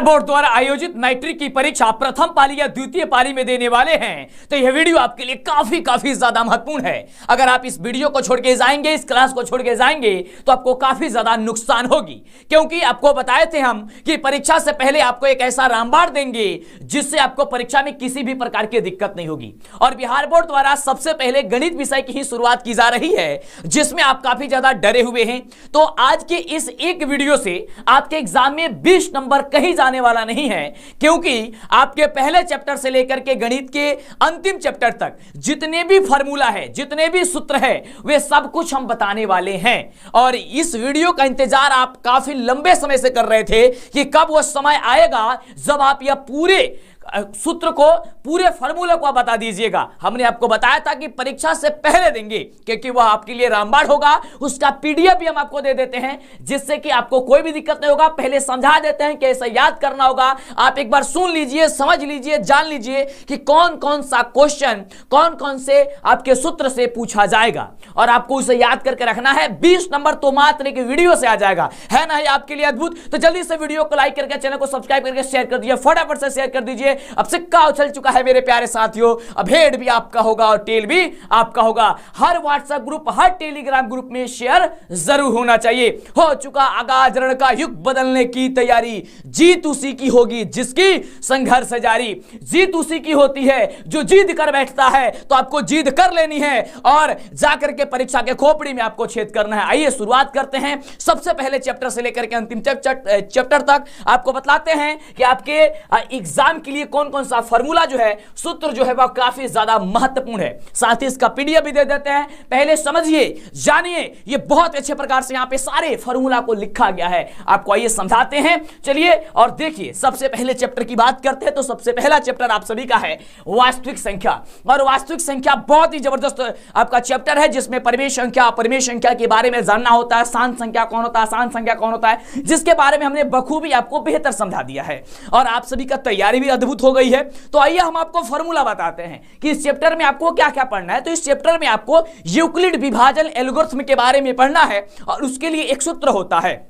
Board द्वारा आयोजित matric की परीक्षा प्रथम पाली या द्वितीय पाली में देने वाले हैं, तो यह वीडियो आपके लिए काफी ज्यादा महत्वपूर्ण है। अगर आप इस वीडियो को छोड़ के जाएंगे, इस क्लास को छोड़ के जाएंगे, तो आपको काफी ज्यादा नुकसान होगी, क्योंकि आपको बताए थे हम कि परीक्षा से पहले आपको एक ऐसा रामबाण देंगे जिससे आपको परीक्षा में किसी भी प्रकार की दिक्कत नहीं होगी। और बिहार बोर्ड द्वारा सबसे पहले गणित विषय की ही शुरुआत की जा रही है, जिसमें आप काफी ज्यादा डरे हुए हैं। तो आज के इस एक वीडियो से आपके एग्जाम में 20 नंबर कहीं जाने वाला नहीं है, क्योंकि आपके पहले चैप्टर से लेकर के गणित के अंतिम चैप्टर तक जितने भी फार्मूला है, जितने भी सूत्र है, वे सब कुछ हम बताने वाले हैं। और इस वीडियो का इंतजार आप काफी लंबे समय से कर रहे थे कि कब वो समय आएगा जब आप यह पूरे सूत्र को, पूरे फार्मूला को बता दीजिएगा। हमने आपको बताया था कि परीक्षा से पहले देंगे, क्योंकि वह आपके लिए रामबाण होगा। उसका पीडीएफ भी हम आपको दे देते हैं, जिससे कि आपको कोई भी दिक्कत नहीं होगा। पहले समझा देते हैं कैसे याद करना होगा। आप एक बार सुन लीजिए, समझ लीजिए, जान लीजिए कि कौन कौन सा क्वेश्चन, कौन कौन से आपके सूत्र से पूछा जाएगा, और आपको उसे याद करके रखना है। 20 नंबर तो मात्र एक वीडियो से आ जाएगा, है ना? ये आपके लिए अद्भुत। तो जल्दी से वीडियो को लाइक करके, चैनल को सब्सक्राइब करके शेयर कर दीजिए, फटाफट से शेयर कर दीजिए। अब सिक्का उछल चुका है मेरे प्यारे साथियों, अब हेड भी आपका होगा और टेल भी आपका होगा। हर व्हाट्सएप ग्रुप, हर टेलीग्राम ग्रुप में शेयर जरूर होना चाहिए। हो चुका आगाज रण का युग बदलने की तैयारी, जीत उसी की होगी जिसकी संघर्ष जारी। जीत उसी की होती है जो जीत कर बैठता है, तो आपको जीत कर लेनी है और जाकर के परीक्षा के खोपड़ी में आपको छेद करना है। आइए शुरुआत करते हैं। सबसे पहले चैप्टर से लेकर के अंतिम चैप्टर तक आपको बतलाते हैं कि आपके एग्जाम के लिए कौन कौन सा फार्मूला जो है, सूत्र जो है, वह काफी ज्यादा महत्वपूर्ण है। साथ ही इसका पीडीएफ भी दे देते हैं। पहले समझिए, जानिए, ये बहुत अच्छे प्रकार से यहां पे सारे फार्मूला को लिखा गया है। आपको आइए समझाते हैं, चलिए और देखिए। सबसे पहले चैप्टर की बात करते हैं, तो सबसे पहला चैप्टर आप सभी का है वास्तविक संख्या। और वास्तविक संख्या बहुत ही जबरदस्त आपका चैप्टर है, जिसमें परिमेय संख्या, अपरिमेय संख्या के बारे में जानना होता है। शांत संख्या कौन होता है, शांत संख्या कौन होता है, जिसके बारे में हमने बखूबी आपको बेहतर समझा दिया है। और आप सभी का तैयारी भी अद्भुत हो गई है। तो आइए हम आपको फार्मूला बताते हैं कि इस चैप्टर में आपको क्या क्या पढ़ना है। तो इस चैप्टर में आपको यूक्लिड विभाजन एल्गोरिथ्म के बारे में पढ़ना है, और उसके लिए एक सूत्र होता है।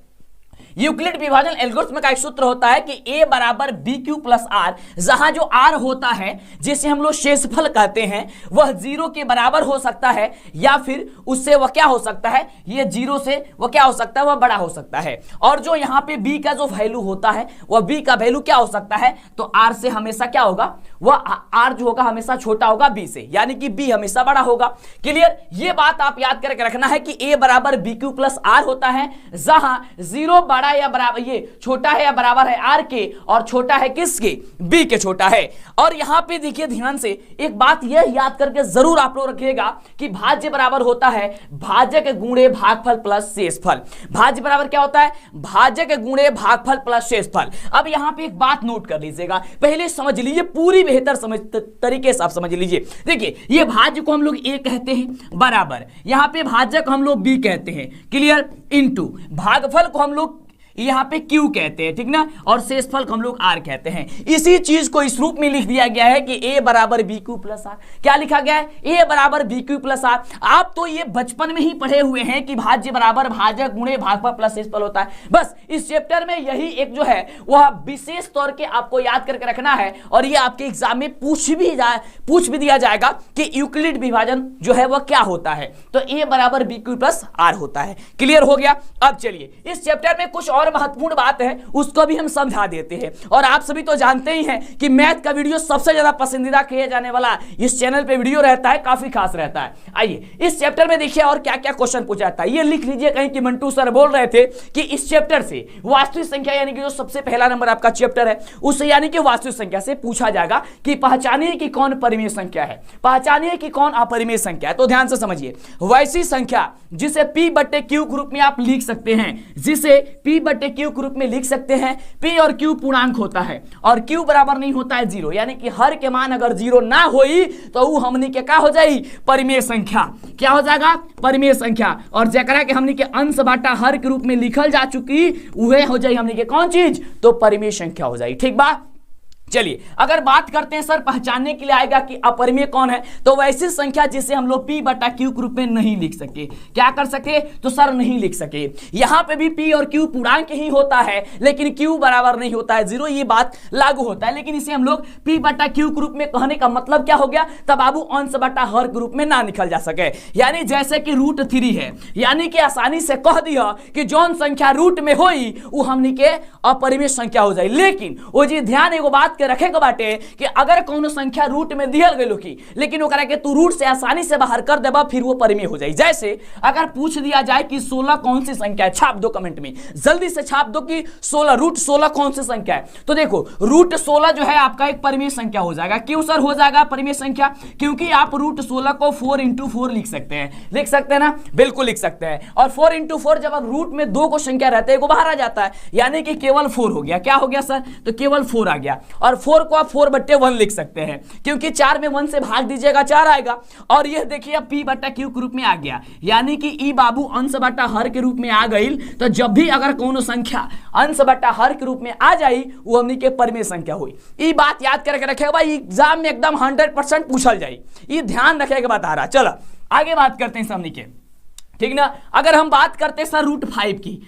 यूक्लिड विभाजन एल्गोरिथ्म का एक सूत्र होता है कि a बराबर बी क्यू प्लस आर, जहां जो r होता है, जिसे हम लोग शेषफल कहते हैं, वह 0 के बराबर हो सकता है, या फिर उससे वह क्या हो सकता है, ये 0 से वह क्या हो सकता है, वह बड़ा हो सकता है। और जो यहाँ पे b का जो वैल्यू होता है, वह b का वैल्यू क्या हो सकता है, तो r से हमेशा क्या होगा, वह r जो होगा हमेशा छोटा होगा b से, यानी कि b हमेशा बड़ा होगा। क्लियर? ये बात आप याद करके रखना है कि a बराबर बी क्यू प्लस आर होता है, जहां 0 बड़ा या बराबर, ये छोटा है या बराबर है आर के, और छोटा है किसके, बी के छोटा है। और यहां पे देखिए ध्यान से एक बात यह याद करके जरूर आप लोग रखिएगा कि भाज्य बराबर होता है भाजक गुणे भागफल प्लस शेषफल। भाज्य बराबर क्या होता है, भाजक गुणे भागफल प्लस शेषफल। अब यहां पे एक बात नोट कर लीजिएगा, पहले समझ लीजिए, पूरी बेहतर समझ तरीके से आप समझ लीजिए। देखिए, ये भाज्य को हम लोग ए कहते हैं, बराबर यहां पे भाजक हम लोग बी कहते हैं, क्लियर, इनटू भागफल को हम लोग यहाँ पे Q कहते हैं, ठीक ना, और शेषफल को हम लोग R कहते हैं। इसी चीज को इस रूप में लिख दिया गया है कि A बराबर बी क्यू प्लस आर। क्या लिखा गया है, A बराबर बी क्यू प्लस आर। आप तो ये बचपन में ही पढ़े हुए हैं कि भाज्य बराबर भाजक गुणे भागफल प्लस शेषफल होता है। बस इस चैप्टर में यही एक जो है वह विशेष तौर के आपको याद करके रखना है, और ये आपके एग्जाम में पूछ भी दिया जाएगा कि यूक्लिड विभाजन जो है वह क्या होता है। तो A बराबर बी क्यू प्लस आर होता है। क्लियर हो गया? अब चलिए, इस चैप्टर में कुछ और महत्वपूर्ण बात है, उसको भी हम समझा देते हैं। और आप सभी तो जानते ही हैं कि मैथ का वीडियो सबसे ज्यादा पसंदीदा किया जाने वाला इस चैनल पे वीडियो रहता है, काफी खास रहता है। आइए इस चैप्टर में देखिए और क्या क्या क्वेश्चन पूछा जाता है। ये लिख लीजिए कहीं कि मंटू सर बोल रहे थे कि इस चैप्टर से वास्तविक संख्या, यानी कि जो सबसे पहला नंबर आपका चैप्टर है, उससे यानी कि वास्तविक संख्या से पूछा जाएगा कि पहचानिए कि कौन परिमेय संख्या है, पहचानिए कि कौन अपरिमेय संख्या है। तो ध्यान से समझिए, वैसी संख्या जिसे p बट्टे q के रूप में आप लिख सकते हैं, जिसे p बट्टे q के रूप में लिख सकते हैं। p और q पूर्णांक होता है, और q बराबर नहीं होता है 0, यानी कि हर के मान अगर 0 ना होई तो वो हमनी के क्या हो जाई, परिमेय संख्या। क्या हो जाएगा, परिमेय संख्या। और जकरा के हमनी के अंश बाटा हर के रूप में लिखल जा चुकी, वह हो जाई हमनी के कौन चीज, तो परिमेय संख्या हो जाई। ठीक बा? चलिए अगर बात करते हैं सर पहचानने के लिए आएगा कि अपरिमेय कौन है, तो वैसी संख्या जिसे हम लोग p बटा q के रूप में नहीं लिख सके। क्या कर सके? तो सर नहीं लिख सके। यहां पे भी p और q पूर्णांक ही होता है लेकिन q बराबर नहीं होता है 0, ये बात लागू होता है। लेकिन इसे हम लोग p बटा q के रूप में कहने का मतलब क्या हो गया? तब बाबू अंश बटा हर के रूप में ना निकल जा सके। यानी जैसे कि √3 है, यानी कि आसानी से कह दिया कि जौन संख्या रूट में होई वो हमनी के अपरिमेय संख्या हो जाए। लेकिन वो जी ध्यान एगो बात के रखे के बाटे कि अगर कोनो संख्या रूट में दियल गई की लेकिन ओकरा के तू रूट से आसानी से बाहर कर देबा फिर वो परिमेय हो जाए। जैसे अगर पूछ दिया जाए कि 16 कौन सी संख्या है, छाप दो कमेंट में, जल्दी से छाप दो कि 16 √16 कौन सी संख्या है। तो देखो √16 जो है आपका एक परिमेय संख्या हो जाएगा। क्यों सर हो जाएगा परिमेय संख्या? क्योंकि आप √16 को 4 × 4 लिख सकते हैं। लिख सकते हैं ना? बिल्कुल लिख सकते हैं। और 4 × 4 जब आप रूट में 2 को संख्या रहते हैं वो बाहर आ जाता है, यानी कि केवल 4 हो गया। क्या हो गया सर? तो केवल 4 आ गया। और 4 को आप 4/1 लिख सकते हैं क्योंकि 4 में 1 से भाग दीजिएगा 4 आएगा। और यह देखिए अब p बटा q के रूप में आ गया, यानी कि ई बाबू अंश बटा हर के रूप में आ गई। तो जब भी अगर कोनो संख्या अंश बटा हर के रूप में आ जाई वो हमनी के परिमेय संख्या हुई। ई बात याद करके रखेगा भाई, एग्जाम में एकदम 100% पूछल जाई, ये ध्यान रखेगा बता रहा। चलो आगे बात करते हैं हमनी के, ठीक ना। अगर हम बात करते हैं सर √5 की,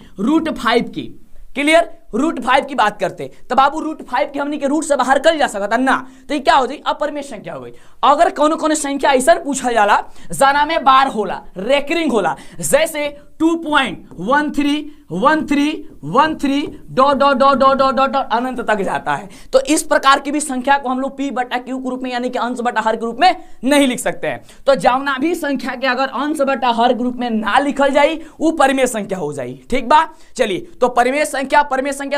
क्लियर, √5 की बात करते तो बाबू √5 की हमनी के रूट से बाहर कर जा सकता ना, तो ये क्या हो जाए? अपरिमेय संख्या हो गई। अगर कोनो संख्या ऐसा पूछा जाला जाना में बार होला, रेकरिंग होला, जैसे 2.131313 अनंत तक जाता है, तो इस प्रकार की भी संख्या को हम लोग p बटा q के रूप में यानी कि अंश बटा हर के रूप में नहीं लिख सकते हैं। तो जौना भी संख्या के अगर अंश बटा हर के रूप में ना लिखल जाई वो परिमेय संख्या हो जाई। ठीक बा, चलिए तो परिमेय संख्या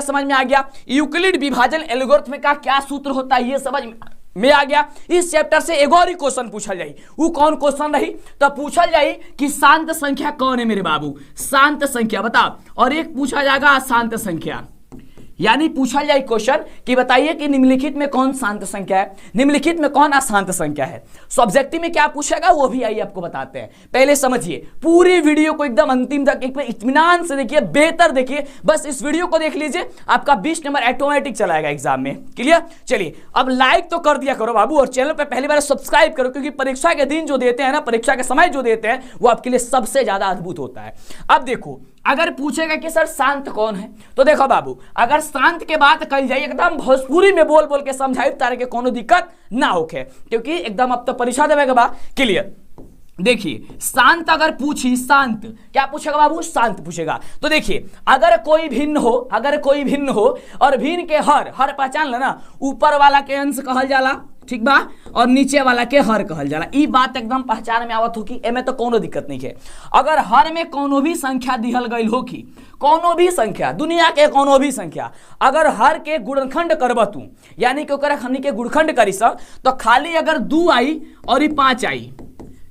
समझ में आ गया। यूक्लिड विभाजन एल्गोरिथम का क्या सूत्र होता है ये समझ में आ गया। इस चैप्टर से एक और ही क्वेश्चन पूछा जाए, वो कौन क्वेश्चन रही? तो पूछा जाए कि शांत संख्या कौन है मेरे बाबू, शांत संख्या बताओ। और एक पूछा जाएगा अशांत संख्या, यानी पूछा जाए क्वेश्चन कि बताइए कि निम्नलिखित में कौन शांत संख्या है, निम्नलिखित में कौन अशांत संख्या है। सब्जेक्टिव में क्या पूछेगा वो भी आइए आपको बताते हैं। पहले समझिए पूरी वीडियो को एकदम अंतिम तक एक इत्मीनान से देखिए, बेहतर देखिए। बस इस वीडियो को देख लीजिए, आपका 20 नंबर ऑटोमेटिक चलाएगा एग्जाम में। क्लियर? चलिए अब लाइक तो कर दिया करो बाबू, और चैनल पर पहली बार सब्सक्राइब करो, क्योंकि परीक्षा के दिन जो देते हैं ना, परीक्षा के समय जो देते हैं वो आपके लिए सबसे ज्यादा अद्भुत होता है। अब देखो अगर पूछेगा कि सर शांत कौन है, तो देखो बाबू अगर शांत के बात कही जाए एकदम भोजपुरी में बोल बोल के समझाई तारे के कोनो दिक्कत ना होके, क्योंकि एकदम अब तो परीक्षा देवे के बाद क्लियर। देखिए शांत अगर पूछी, शांत क्या पूछेगा बाबू? शांत पूछेगा। तो देखिए अगर कोई भिन्न हो और भिन्न के हर पहचान लेना, ऊपर वाला के अंश कहल जाला, ठीक बा, और नीचे वाला के हर कहल जाला। ई बात एकदम पहचान में आवत हो कि एमे तो कोनो दिक्कत नहीं है। अगर हर में कोनो भी संख्या दिहल गई हो कि कोनो भी संख्या, दुनिया के कोनो भी संख्या, अगर हर के गुणनखंड करब तू, यानी कि ओकरा हमनी के गुणनखंड करी सब, तो खाली अगर 2 आई और ई 5 आई,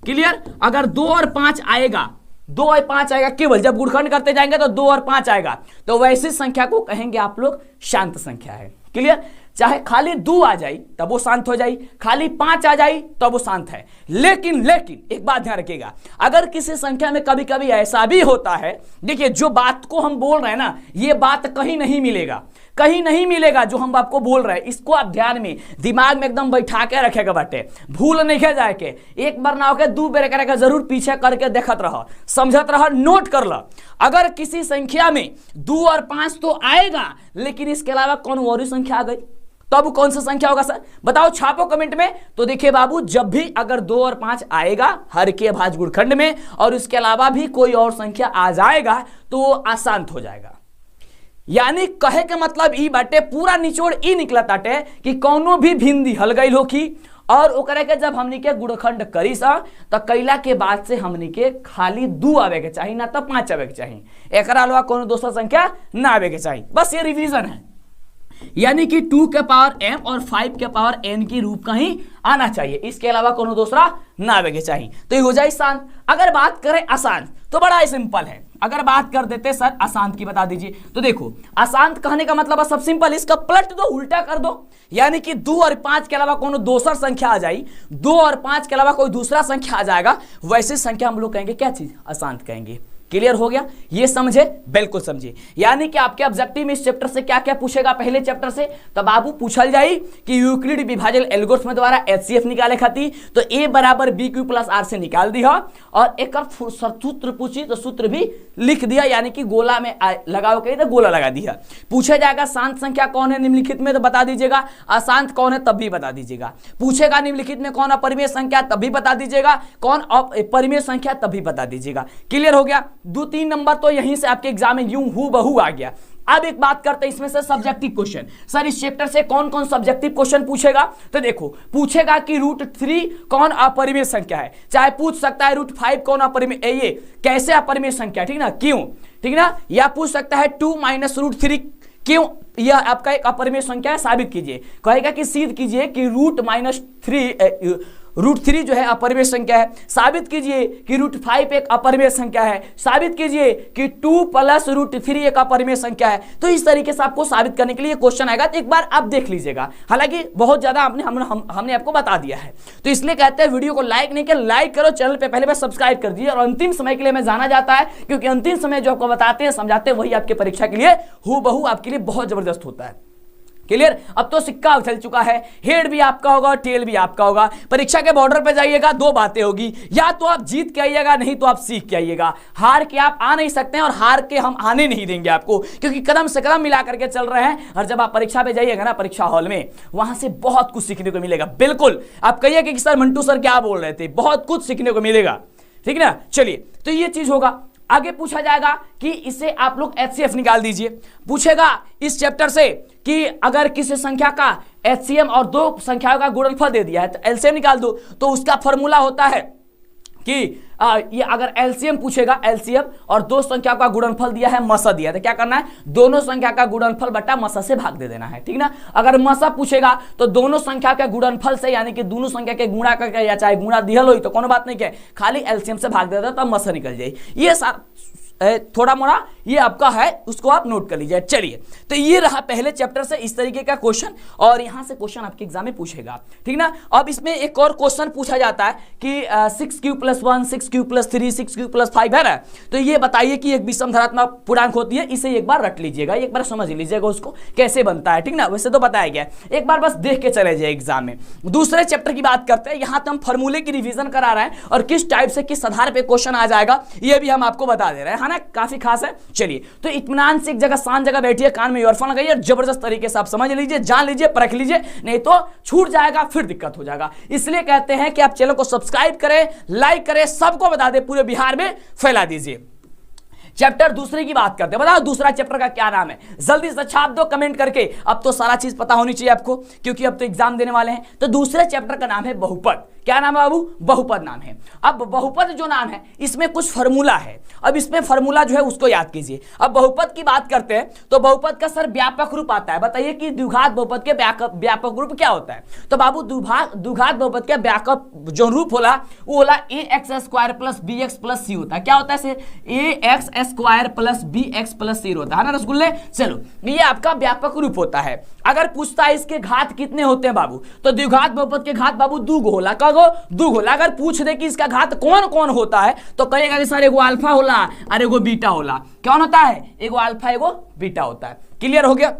क्लियर, अगर 2 और 5 आएगा, 2 और 5 आएगा, केवल जब गुणनखंड करते जाएंगे तो 2 और 5 आएगा, तो वैसी संख्या को कहेंगे आप लोग शांत संख्या है। क्लियर? चाहे खाली 2 आ जाए तब वो शांत हो जाए, खाली 5 आ जाए तब वो शांत है। लेकिन एक बात ध्यान रखिएगा, अगर किसी संख्या में कभी कभी ऐसा भी होता है, देखिए जो बात को हम बोल रहे हैं ना, ये बात कहीं नहीं मिलेगा जो हम आपको बोल रहे हैं। इसको आप ध्यान में दिमाग में एकदम बैठा के रखेगा बाटे, भूल नहीं के जाए के, एक बार ना होके 2 बेर करके जरूर पीछे करके देखत रह, समझत रह, नोट कर ला। अगर किसी संख्या में 2 और 5 तो आएगा, लेकिन इसके अलावा कौन और संख्या आ गई, तब कौन सा संख्या होगा सर? बताओ, छापो कमेंट में। तो देखिए बाबू, जब भी अगर 2 और 5 आएगा हर के भाज्य गुणनखंड में और उसके अलावा भी कोई और संख्या आ जाएगा तो वो अशांत हो जाएगा। यानी कहे के मतलब ई बाटे, पूरा निचोड़ ई निकला ताटे कि कौनो भी भिन्न दिहल गईल हो की और ओकरे के जब हमनी के गुणनखंड करी सा तो कैला के बाद से हमनी के खाली 2 आवे के चाहिए, ना तो 5 आवे के चाहिए। एकरा अलावा कोनो दूसरा संख्या ना आवे के चाहिए। बस ये रिवीजन है, यानी कि 2 के पावर m और 5 के पावर n की रूप का ही आना चाहिए, इसके अलावा कोनो दूसरा ना आवे के चाहिए। तो ये हो जाए शांत। अगर बात करें अशांत तो बड़ा ही सिंपल है। अगर बात कर देते सर अशांत की, बता दीजिए। तो देखो अशांत कहने का मतलब सब सिंपल, इसका पलट दो, उल्टा कर दो, यानी कि 2 और 5 के अलावा कोनो दूसरा संख्या आ जाए, 2 और 5 के अलावा कोई दूसरा संख्या आ जाएगा, वैसे संख्या हम लोग कहेंगे क्या चीज? अशांत कहेंगे। क्लियर हो गया? ये समझे? बिल्कुल समझे। यानी कि आपके ऑब्जेक्टिव में इस चैप्टर से क्या क्या पूछेगा पहले चैप्टर से, तो बाबू पूछल जाई कि यूक्लिड विभाजन एल्गोरिथम द्वारा एचसीएफ निकाले खाती तो ए बराबर बी क्यू प्लस आर से निकाल दिया और एक सूत्र पूछी तो सूत्र भी लिख दिया, यानी कि गोला में लगाओ कहीं तो गोला लगा दिया। पूछा जाएगा शांत संख्या कौन है निम्नलिखित में, तो बता दीजिएगा। अशांत कौन है तब भी बता दीजिएगा। पूछेगा निम्नलिखित में कौन अपरिमेय संख्या, तब भी बता दीजिएगा। कौन परिमेय संख्या, तब भी बता दीजिएगा। क्लियर हो गया? 2-3 नंबर तो यहीं से आपके एग्जाम में यूं हूबहू आ गया। अब एक बात करते हैं इसमें से सब्जेक्टिव क्वेश्चन। सर इस चैप्टर से कौन कौन सब्जेक्टिव क्वेश्चन पूछेगा, तो देखो पूछेगा कि √3 कौन अपरिमेय संख्या है, चाहे पूछ सकता है √5 कौन अपरिमेय, ये कैसे अपरिमेय संख्या, ठीक ना, क्यों, ठीक ना, या पूछ सकता है 2 - √3 क्यों यह आपका एक अपरिमेय संख्या है, साबित कीजिए। कहेगा कि सिद्ध कीजिए कि √3 जो है अपरिमेय संख्या है, साबित कीजिए कि √5 एक अपरिमेय संख्या है, साबित कीजिए कि 2 + √3 एक अपरिमेय संख्या है। तो इस तरीके से आपको साबित करने के लिए क्वेश्चन आएगा, तो एक बार आप देख लीजिएगा। हालांकि बहुत ज्यादा हमने आपको बता दिया है, तो इसलिए कहते हैं वीडियो को लाइक नहीं किया, लाइक करो, चैनल पे पहले सब्सक्राइब कर दीजिए। और अंतिम समय के लिए मैं जाना जाता है, क्योंकि अंतिम समय जो आपको बताते हैं समझाते हैं वही आपके परीक्षा के लिए हूबहू आपके लिए बहुत जबरदस्त होता है। क्लियर? अब तो सिक्का उछल चुका है, हेड भी आपका होगा, टेल भी आपका होगा। परीक्षा के बॉर्डर पे जाइएगा, 2 बातें होगी, या तो आप जीत के आइएगा, नहीं तो आप सीख के आइएगा। हार के आप आ नहीं सकते हैं और हार के हम आने नहीं देंगे आपको, क्योंकि कदम से कदम मिला करके चल रहे हैं। और जब आप परीक्षा पे जाइएगा ना, परीक्षा हॉल में, वहां से बहुत कुछ सीखने को मिलेगा। बिल्कुल आप कहिए कि सर मंटू सर क्या बोल रहे थे, बहुत कुछ सीखने को मिलेगा, ठीक ना। चलिए, तो ये चीज होगा। आगे पूछा जाएगा कि इसे आप लोग एचसीएफ निकाल दीजिए। पूछेगा इस चैप्टर से कि अगर किसी संख्या का एचसीएम और 2 संख्याओं का गुणनफल दे दिया है तो एलसीएम निकाल दो। तो उसका फॉर्मूला होता है कि ये अगर एलसीएम पूछेगा, एलसीएम और 2 संख्या का गुणनफल दिया है, मसा दिया है, तो क्या करना है, दोनों संख्या का गुणनफल बटा मसा से भाग दे देना है, ठीक ना। अगर मसा पूछेगा तो दोनों संख्या के गुणनफल से, यानी कि दोनों संख्या के गुणा करके, या चाहे गुणा दिहल हो तो कोनो बात नहीं, क्या खाली एलसीएम से भाग दे देता तो मसा निकल जाए। ये थोड़ा मोड़ा ये आपका है, उसको आप नोट कर लीजिए। चलिए, तो ये रहा पहले चैप्टर से इस तरीके का क्वेश्चन, और यहां से क्वेश्चन आपके एग्जाम में पूछेगा, ठीक ना। अब इसमें एक और क्वेश्चन पूछा जाता है कि 6³ + 1, 6³ + 3, 6³ + 5 है ना। तो ये बताइए कि एक विषम धनात्मक पूर्णांक होती है, इसे एक बार रट लीजिएगा, एक बार समझ लीजिएगा उसको कैसे बनता है, ठीक ना। वैसे तो बताया गया, एक बार बस देख के चले जाए एग्जाम में। दूसरे चैप्टर की बात करते हैं, यहां तो हम फॉर्मूले की रिवीजन करा रहे हैं और किस टाइप से किस आधार पे क्वेश्चन आ जाएगा ये भी हम आपको बता दे रहे हैं, है ना, काफी खास है। चलिए, तो इत्मीनान से एक जगह शांत जगह बैठिए, कान में ईयरफोन लगाइए, जबरदस्त तरीके से आप समझ लीजिए, जान लीजिए, परख लीजिए, नहीं तो छूट जाएगा, फिर दिक्कत हो जाएगा। इसलिए कहते हैं कि आप चैनल को सब्सक्राइब करें, लाइक करें, सबको बता दें, पूरे बिहार में फैला दीजिए। चैप्टर दूसरे की बात करते हैं, बताओ दूसरा चैप्टर का क्या नाम है, जल्दी से छाप दो कमेंट करके। अब तो सारा चीज पता होनी चाहिए आपको, क्योंकि अब तो एग्जाम देने वाले हैं। तो दूसरे चैप्टर का नाम है बहुपद। क्या नाम है बाबू? बहुपद नाम है। अब बहुपद जो नाम है, इसमें कुछ फार्मूला है। अब इसमें फार्मूला जो है उसको याद कीजिए। अब बहुपद की बात करते हैं तो बहुपद का सर व्यापक रूप आता है। बताइए कि द्विघात बहुपद के व्यापक रूप क्या होता है। तो बाबू द्विघात बहुपद के व्यापक जो रूप होला वो होला ax² + bx + c होता है। क्या होता है? ax² + bx + c होता है ना रसगुल्ले। चलो, ये आपका व्यापक रूप होता है। अगर पूछता है इसके घात कितने होते हैं बाबू, तो द्विघात बहुपद के घात बाबू 2 होला। दो होला। अगर पूछ दे कि इसका घात कौन कौन होता है तो कहेगा कि सर एगो अल्फा होला और एगो बीटा होला। कौन होता है? एगो अल्फा एगो बीटा होता है। क्लियर हो गया?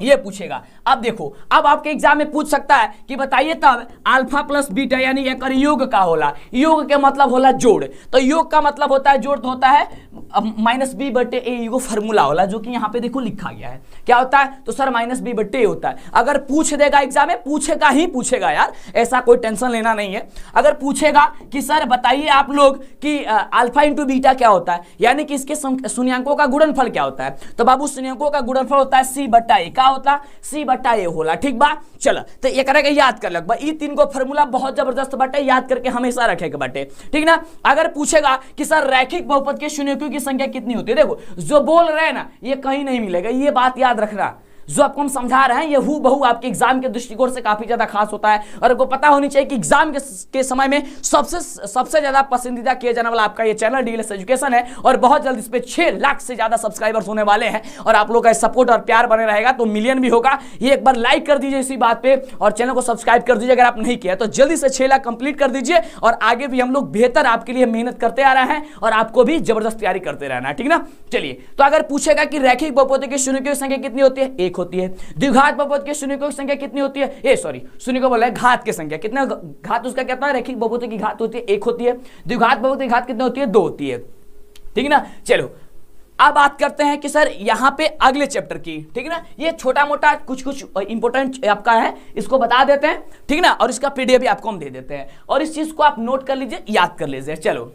ये पूछेगा। अब देखो, अब आपके एग्जाम में पूछ सकता है कि बताइए तब अल्फा + बीटा यानी एक योग का होला। योग के मतलब होला जोड़। तो योग का मतलब होता है जोड़, तो होता है -b/a। एगो फार्मूला होला जो कि यहाँ पे देखो लिखा गया है। क्या होता है? तो सर -b/a होता है। अगर पूछ देगा एग्जाम में, पूछेगा ही पूछेगा यार, ऐसा कोई टेंशन लेना नहीं है। अगर पूछेगा कि सर बताइए आप लोग कि अल्फा × बीटा क्या होता है, यानी कि इसके शून्यांकों का गुणनफल क्या होता है, तो बाबू शून्यांकों का गुणनफल होता है c/a। क्या होता है? c/a होला। ठीक बा, चलो तो ये करेगा, याद कर लग। ये 3 गो फार्मूला बहुत जबरदस्त बाटे, याद करके हमेशा रखेगा बाटे, ठीक ना। अगर पूछेगा कि सर रैखिक बहुपद के शून्यकों की संख्या कितनी होती है, देखो जो बोल रहे हैं ना ये कहीं नहीं मिलेगा, ये बात याद रखना। जो आपको हम समझा रहे हैं ये हूबहू आपके एग्जाम के दृष्टिकोण से काफी ज्यादा खास होता है। और आपको पता होनी चाहिए कि एग्जाम के समय में सबसे ज्यादा पसंदीदा किया जाने वाला आपका ये चैनल डीएलएस एजुकेशन है। और बहुत जल्द इस पे 6 लाख से ज्यादा सब्सक्राइबर्स होने वाले हैं और आप लोग का सपोर्ट और प्यार बने रहेगा तो मिलियन भी होगा। ये एक बार लाइक कर दीजिए इसी बात पे और चैनल को सब्सक्राइब कर दीजिए अगर आप नहीं किया तो जल्दी से 6 लाख कंप्लीट कर दीजिए। और आगे भी हम लोग बेहतर आपके लिए मेहनत करते आ रहे हैं और आपको भी जबरदस्त तैयारी करते रहना है, ठीक ना। चलिए, तो अगर पूछेगा कि रैखिक बहुपद की शून्यकों की संख्या कितनी होती है, 1 होती है। द्विघात बहुपद के शून्यकों की संख्या कितनी होती है, शून्यकों बोला है घात की संख्या, कितना घात उसका क्या होता है, रैखिक बहुपद की घात होती है 1 होती है। द्विघात बहुपद की घात कितनी होती है, 2 होती है, ठीक ना। चलो अब बात करते हैं कि सर यहां पे अगले चैप्टर की, ठीक ना। ये छोटा मोटा कुछ इंपॉर्टेंट आपका है, इसको बता देते हैं, ठीक ना। और इसका पीडीएफ भी आपको हम दे देते हैं और इस चीज को आप नोट कर लीजिए, याद कर लीजिए। चलो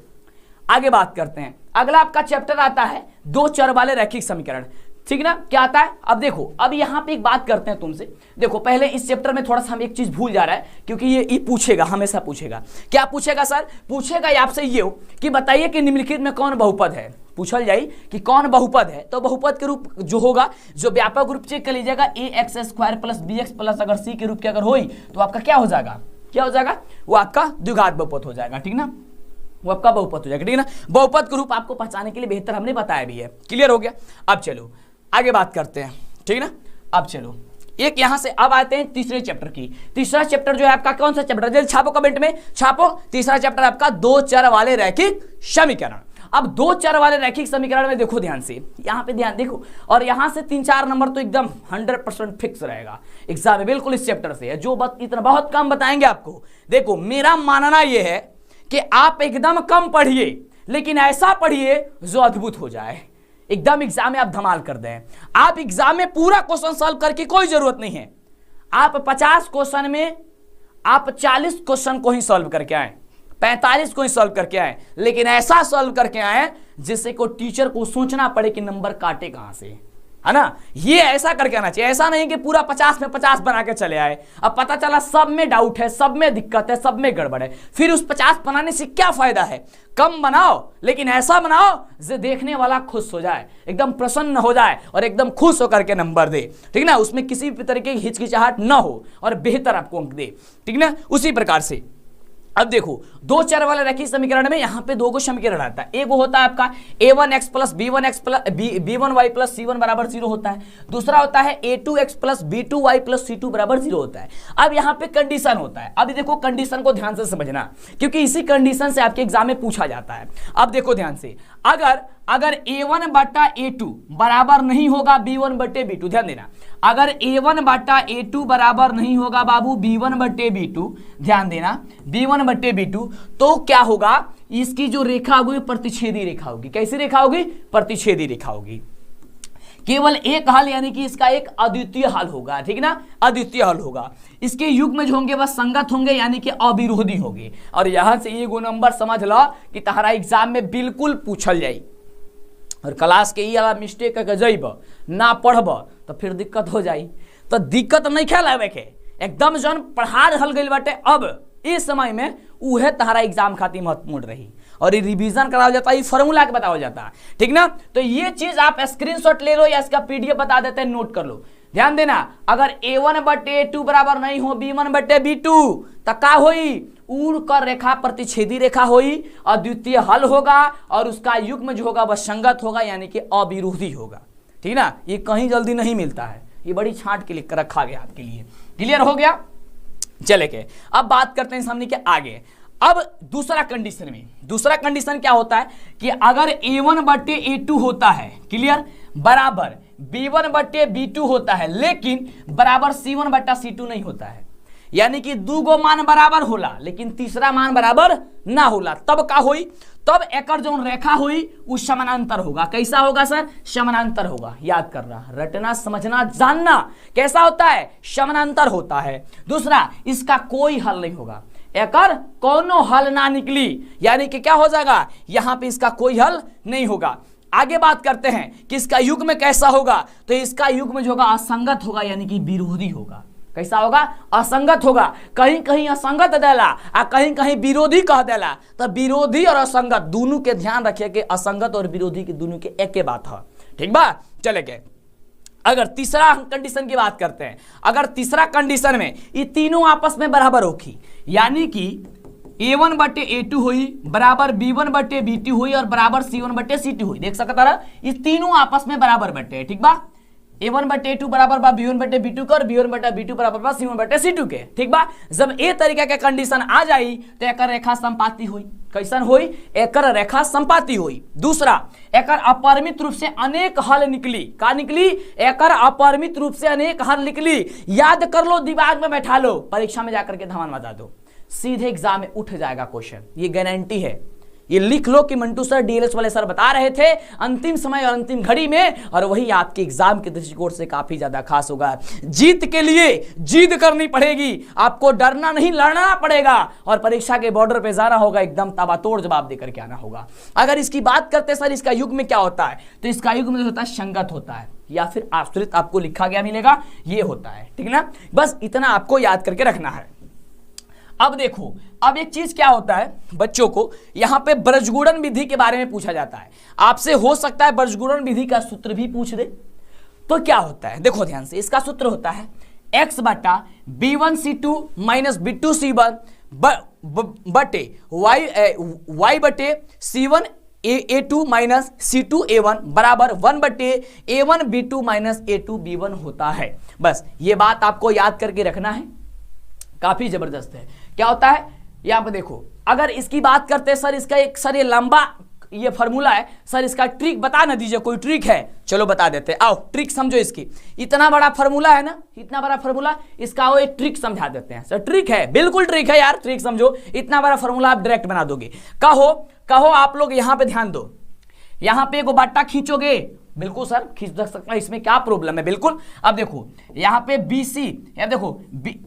आगे बात करते हैं। अगला आपका चैप्टर आता है 2 चर वाले रैखिक समीकरण, ठीक ना। क्या आता है, अब देखो, अब यहां पे एक बात करते हैं तुमसे। देखो पहले इस चैप्टर में थोड़ा सा हम एक चीज भूल जा रहा है क्योंकि ये पूछेगा, हमेशा पूछेगा। क्या पूछेगा सर, पूछेगा आपसे ये कि बताइए कि निम्नलिखित में कौन बहुपद है। पूछल जाए कि कौन बहुपद है तो बहुपद के रूप जो होगा, जो व्यापक रूप चेक कर लीजिएगा, ax² प्लस bx प्लस अगर c के रूप के अगर होई तो आपका क्या हो जाएगा, क्या हो जाएगा, वो आपका द्विघात बहुपद हो जाएगा, ठीक ना। वो आपका बहुपद हो जाएगा, ठीक ना। बहुपद के रूप आपको पहचानने के लिए बेहतर हमने बताया भी है, क्लियर हो गया। अब चलो आगे बात करते हैं, ठीक ना। अब चलो एक यहां से अब आते हैं तीसरे चैप्टर की। तीसरा चैप्टर जो है आपका कौन सा चैप्टर, जल्दी छापो कमेंट में, छापो। तीसरा चैप्टर आपका 2 चर वाले रैखिक समीकरण। अब 2 चर वाले रैखिक समीकरण में देखो ध्यान से, यहां पे ध्यान देखो, और यहां से 3-4 नंबर तो एकदम 100% फिक्स रहेगा एग्जाम में, बिल्कुल इस चैप्टर से है। जो इतना बहुत कम बताएंगे आपको। देखो मेरा मानना यह है कि आप एकदम कम पढ़िए लेकिन ऐसा पढ़िए जो अद्भुत हो जाए, एकदम एग्जाम में आप धमाल कर दें। आप एग्जाम में पूरा क्वेश्चन सॉल्व करके कोई जरूरत नहीं है, आप 50 क्वेश्चन में आप 40 क्वेश्चन को ही सॉल्व करके आए, 45 को ही सॉल्व करके आए, लेकिन ऐसा सॉल्व करके आए जिससे को टीचर को सोचना पड़े कि नंबर काटे कहां से, है ना। ये ऐसा करके आना चाहिए, ऐसा नहीं कि पूरा 50 में 50 बना के चले आए। अब पता चला सब में डाउट है, सब में दिक्कत है, सब में गड़बड़ है, फिर उस 50 बनाने से क्या फायदा है। कम बनाओ लेकिन ऐसा बनाओ जो देखने वाला खुश हो जाए, एकदम प्रसन्न हो जाए और एकदम खुश होकर के नंबर दे, ठीक ना। उसमें किसी भी तरीके की हिचकिचाहट ना हो और बेहतर आपको अंक दे, ठीक ना। उसी प्रकार से अब देखो 2 चर वाले रैखिक समीकरण में यहां पे 2 को समीकरण आता है। एक वो होता है आपका a1x plus b1x plus b1y plus c1 बराबर 0 होता है। दूसरा होता है a2x plus b2y plus c2 बराबर 0 होता है। अब यहां पे कंडीशन होता है। अब देखो कंडीशन को ध्यान से समझना क्योंकि इसी कंडीशन से आपके एग्जाम में पूछा जाता है। अब देखो ध्यान से, अगर a1 बटा a2 बराबर नहीं होगा b1 बटे b2, ध्यान देना, अगर a1 बटा a2 बराबर नहीं होगा बाबू b1 बटे b2, ध्यान देना, b1 बटे b2, तो क्या होगा, इसकी जो रेखा होगी प्रतिच्छेदी रेखा होगी। कैसी रेखा होगी, प्रतिच्छेदी रेखा होगी। केवल एक हल यानी कि इसका एक अद्वितीय हल होगा, ठीक ना, अद्वितीय हल होगा। इसके युग्म जो होंगे वह संगत होंगे यानी कि अविरोधी होंगे। और यहां से ये 2 नंबर समझ लो कि तुम्हारा एग्जाम में बिल्कुल पूछल जाए। और क्लास के ये वाला मिस्टेक करके जइब ना पढ़ब तो फिर दिक्कत हो जाई। तो दिक्कत नहीं ख्याल आवे के, एकदम जन पढ़ा रहल गइल बाटे अब इस समय में उहे तहरा एग्जाम खातिर महत्वपूर्ण रही और ये रिवीजन कराया जाता है, ये फॉर्मूला के बताया जाता है, ठीक ना। तो ये चीज आप स्क्रीनशॉट ले लो या इसका पीडीएफ बता देते हैं, नोट कर लो। ध्यान देना, अगर a1 बटे a2 बराबर नहीं हो b1 बटे b2 तो का होई, उड़ कर रेखा प्रतिच्छेदी रेखा होई, अद्वितीय हल होगा और उसका युग्म जो होगा वह संगत होगा यानी कि अविरोधी होगा, ठीक ना। ये कहीं जल्दी नहीं मिलता है, ये बड़ी छांट के लिख कर रखा गया आपके लिए। क्लियर हो गया, चले के अब बात करते हैं सामने के आगे। अब दूसरा कंडीशन में, दूसरा कंडीशन क्या होता है कि अगर a1 बटे a2 होता है, क्लियर, बराबर b1 बटे b2 होता है लेकिन बराबर c1 बटा c2 नहीं होता है, यानी कि 2 गो मान बराबर होला लेकिन तीसरा मान बराबर ना होला, तब का होई, तब एकर जो रेखा हुई वो समानांतर होगा। कैसा होगा सर, समानांतर होगा। याद करना, रटना, समझना, जानना, कैसा होता है, समानांतर होता है। दूसरा, इसका कोई हल नहीं होगा, एकर कोनो हल ना निकली, यानी कि क्या हो जाएगा, यहां पे इसका कोई हल नहीं होगा। आगे बात करते हैं कि इसका युग्म कैसा होगा, तो इसका युग्म जो होगा असंगत होगा यानी कि विरोधी होगा। कैसा होगा, असंगत होगा, कहीं कहीं असंगत देला और कहीं कहीं विरोधी कह देला। तो विरोधी और असंगत दोनों के ध्यान रखिए कि असंगत और विरोधी के दोनों के एक बात है, ठीक बा। चले गए अगर तीसरा कंडीशन की बात करते हैं, अगर तीसरा कंडीशन में ये तीनों आपस में बराबर होगी, यानी कि a1 बटे a2 हुई बराबर b1 बटे b2 हुई और बराबर c1 बटे c2 हुई। देख सकता रहा, ये तीनों आपस में बराबर बटे, ठीक बा। a1 बटे a2 बराबर बा b1 बटे b2 के और b1 बटे b2 बराबर बा c1 बटे c2 के, ठीक बा। जब ए तरीके के कंडीशन आ जाई तो एकर रेखा संपाती हुई। कैसन हुई? एकर रेखा संपाती हुई। दूसरा, एकर अपरिमित रूप से अनेक हल निकली। का निकली? एकर अपरिमित रूप से अनेक हल निकली। याद कर लो, दिमाग में बैठा लो, परीक्षा में जाकर के धमान बता दो, सीधे एग्जाम में उठ जाएगा क्वेश्चन, ये गारंटी है। ये लिख लो कि मंटू सर, डीएलएस वाले सर बता रहे थे अंतिम समय और अंतिम घड़ी में, और वही आपके एग्जाम के दृष्टिकोण से काफी ज्यादा खास होगा। जीत के लिए जिद करनी पड़ेगी, आपको डरना नहीं, लड़ना पड़ेगा और परीक्षा के बॉर्डर पे जाना होगा, एकदम ताबड़तोड़ जवाब देकर के आना होगा। अगर इसकी बात करते सर इसका युग में क्या होता है, तो इसका युग में होता है संगत होता है या फिर आश्रित, आपको लिखा गया मिलेगा, ये होता है, ठीक ना। बस इतना आपको याद करके रखना है। अब देखो, अब एक चीज क्या होता है बच्चों को, यहां पे बृजगुणन विधि के बारे में पूछा जाता है आपसे, हो सकता है बृजगुणन विधि का सूत्र भी पूछ दे। तो क्या होता है, देखो ध्यान से, इसका सूत्र होता है x बटा b1c2 माइनस b2c1 बटे y बटे c1 a2 minus c2 a1 बराबर 1 बटे a1 b2 minus a2 b1 होता है। बस ये बात आपको याद करके रखना है, काफी जबरदस्त है। क्या होता है यहां पर देखो, अगर इसकी बात करते हैं सर, इसका एक सर ये लंबा ये फॉर्मूला है सर, इसका ट्रिक बता ना दीजिए, कोई ट्रिक है? चलो बता देते हैं, आओ ट्रिक समझो इसकी। इतना बड़ा फॉर्मूला है ना, इतना बड़ा फॉर्मूला, इसका वो एक ट्रिक समझा देते हैं सर। ट्रिक है, बिल्कुल ट्रिक है यार, ट्रिक समझो। इतना बड़ा फॉर्मूला आप डायरेक्ट बना दोगे। कहो आप लोग यहां पे ध्यान दो, यहां पे एक बट्टा खींचोगे, बिल्कुल सर खींच सकता है, इसमें क्या प्रॉब्लम है? बिल्कुल। अब देखो यहाँ पे BC, यार देखो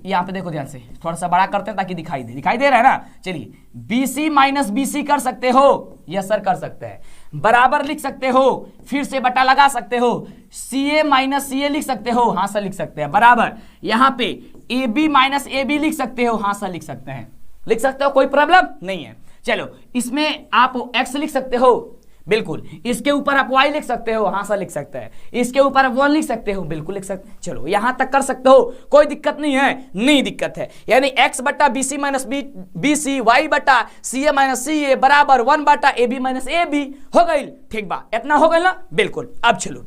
यहाँ पे देखो ध्यान से, थोड़ा सा बड़ा करते हैं ताकि दिखाई दे रहा है ना। चलिए BC माइनस BC कर सकते हो, यस सर कर सकते हैं, बराबर लिख सकते हो, फिर से बटा लगा सकते हो, CA माइनस CA लिख सकते हो, हाँ सर लिख सकते हैं, बराबर यहाँ पे AB माइनस AB लिख सकते हो, हाँ सर लिख सकते हैं, लिख सकते हो, कोई प्रॉब्लम नहीं है। चलो इसमें आप X लिख सकते हो, बिल्कुल, इसके ऊपर आप y लिख सकते हो, हाँ सर लिख सकते हैं, इसके ऊपर आप 1 लिख सकते हो, बिल्कुल लिख सकते हैं। चलो यहां तक कर सकते हो, कोई दिक्कत नहीं है, नहीं दिक्कत है। यानी x बटा BC माइनस BC, y बटा CA माइनस CA बराबर 1 बटा AB माइनस AB हो गई, ठीक बा, इतना हो गया ना, बिल्कुल। अब चलो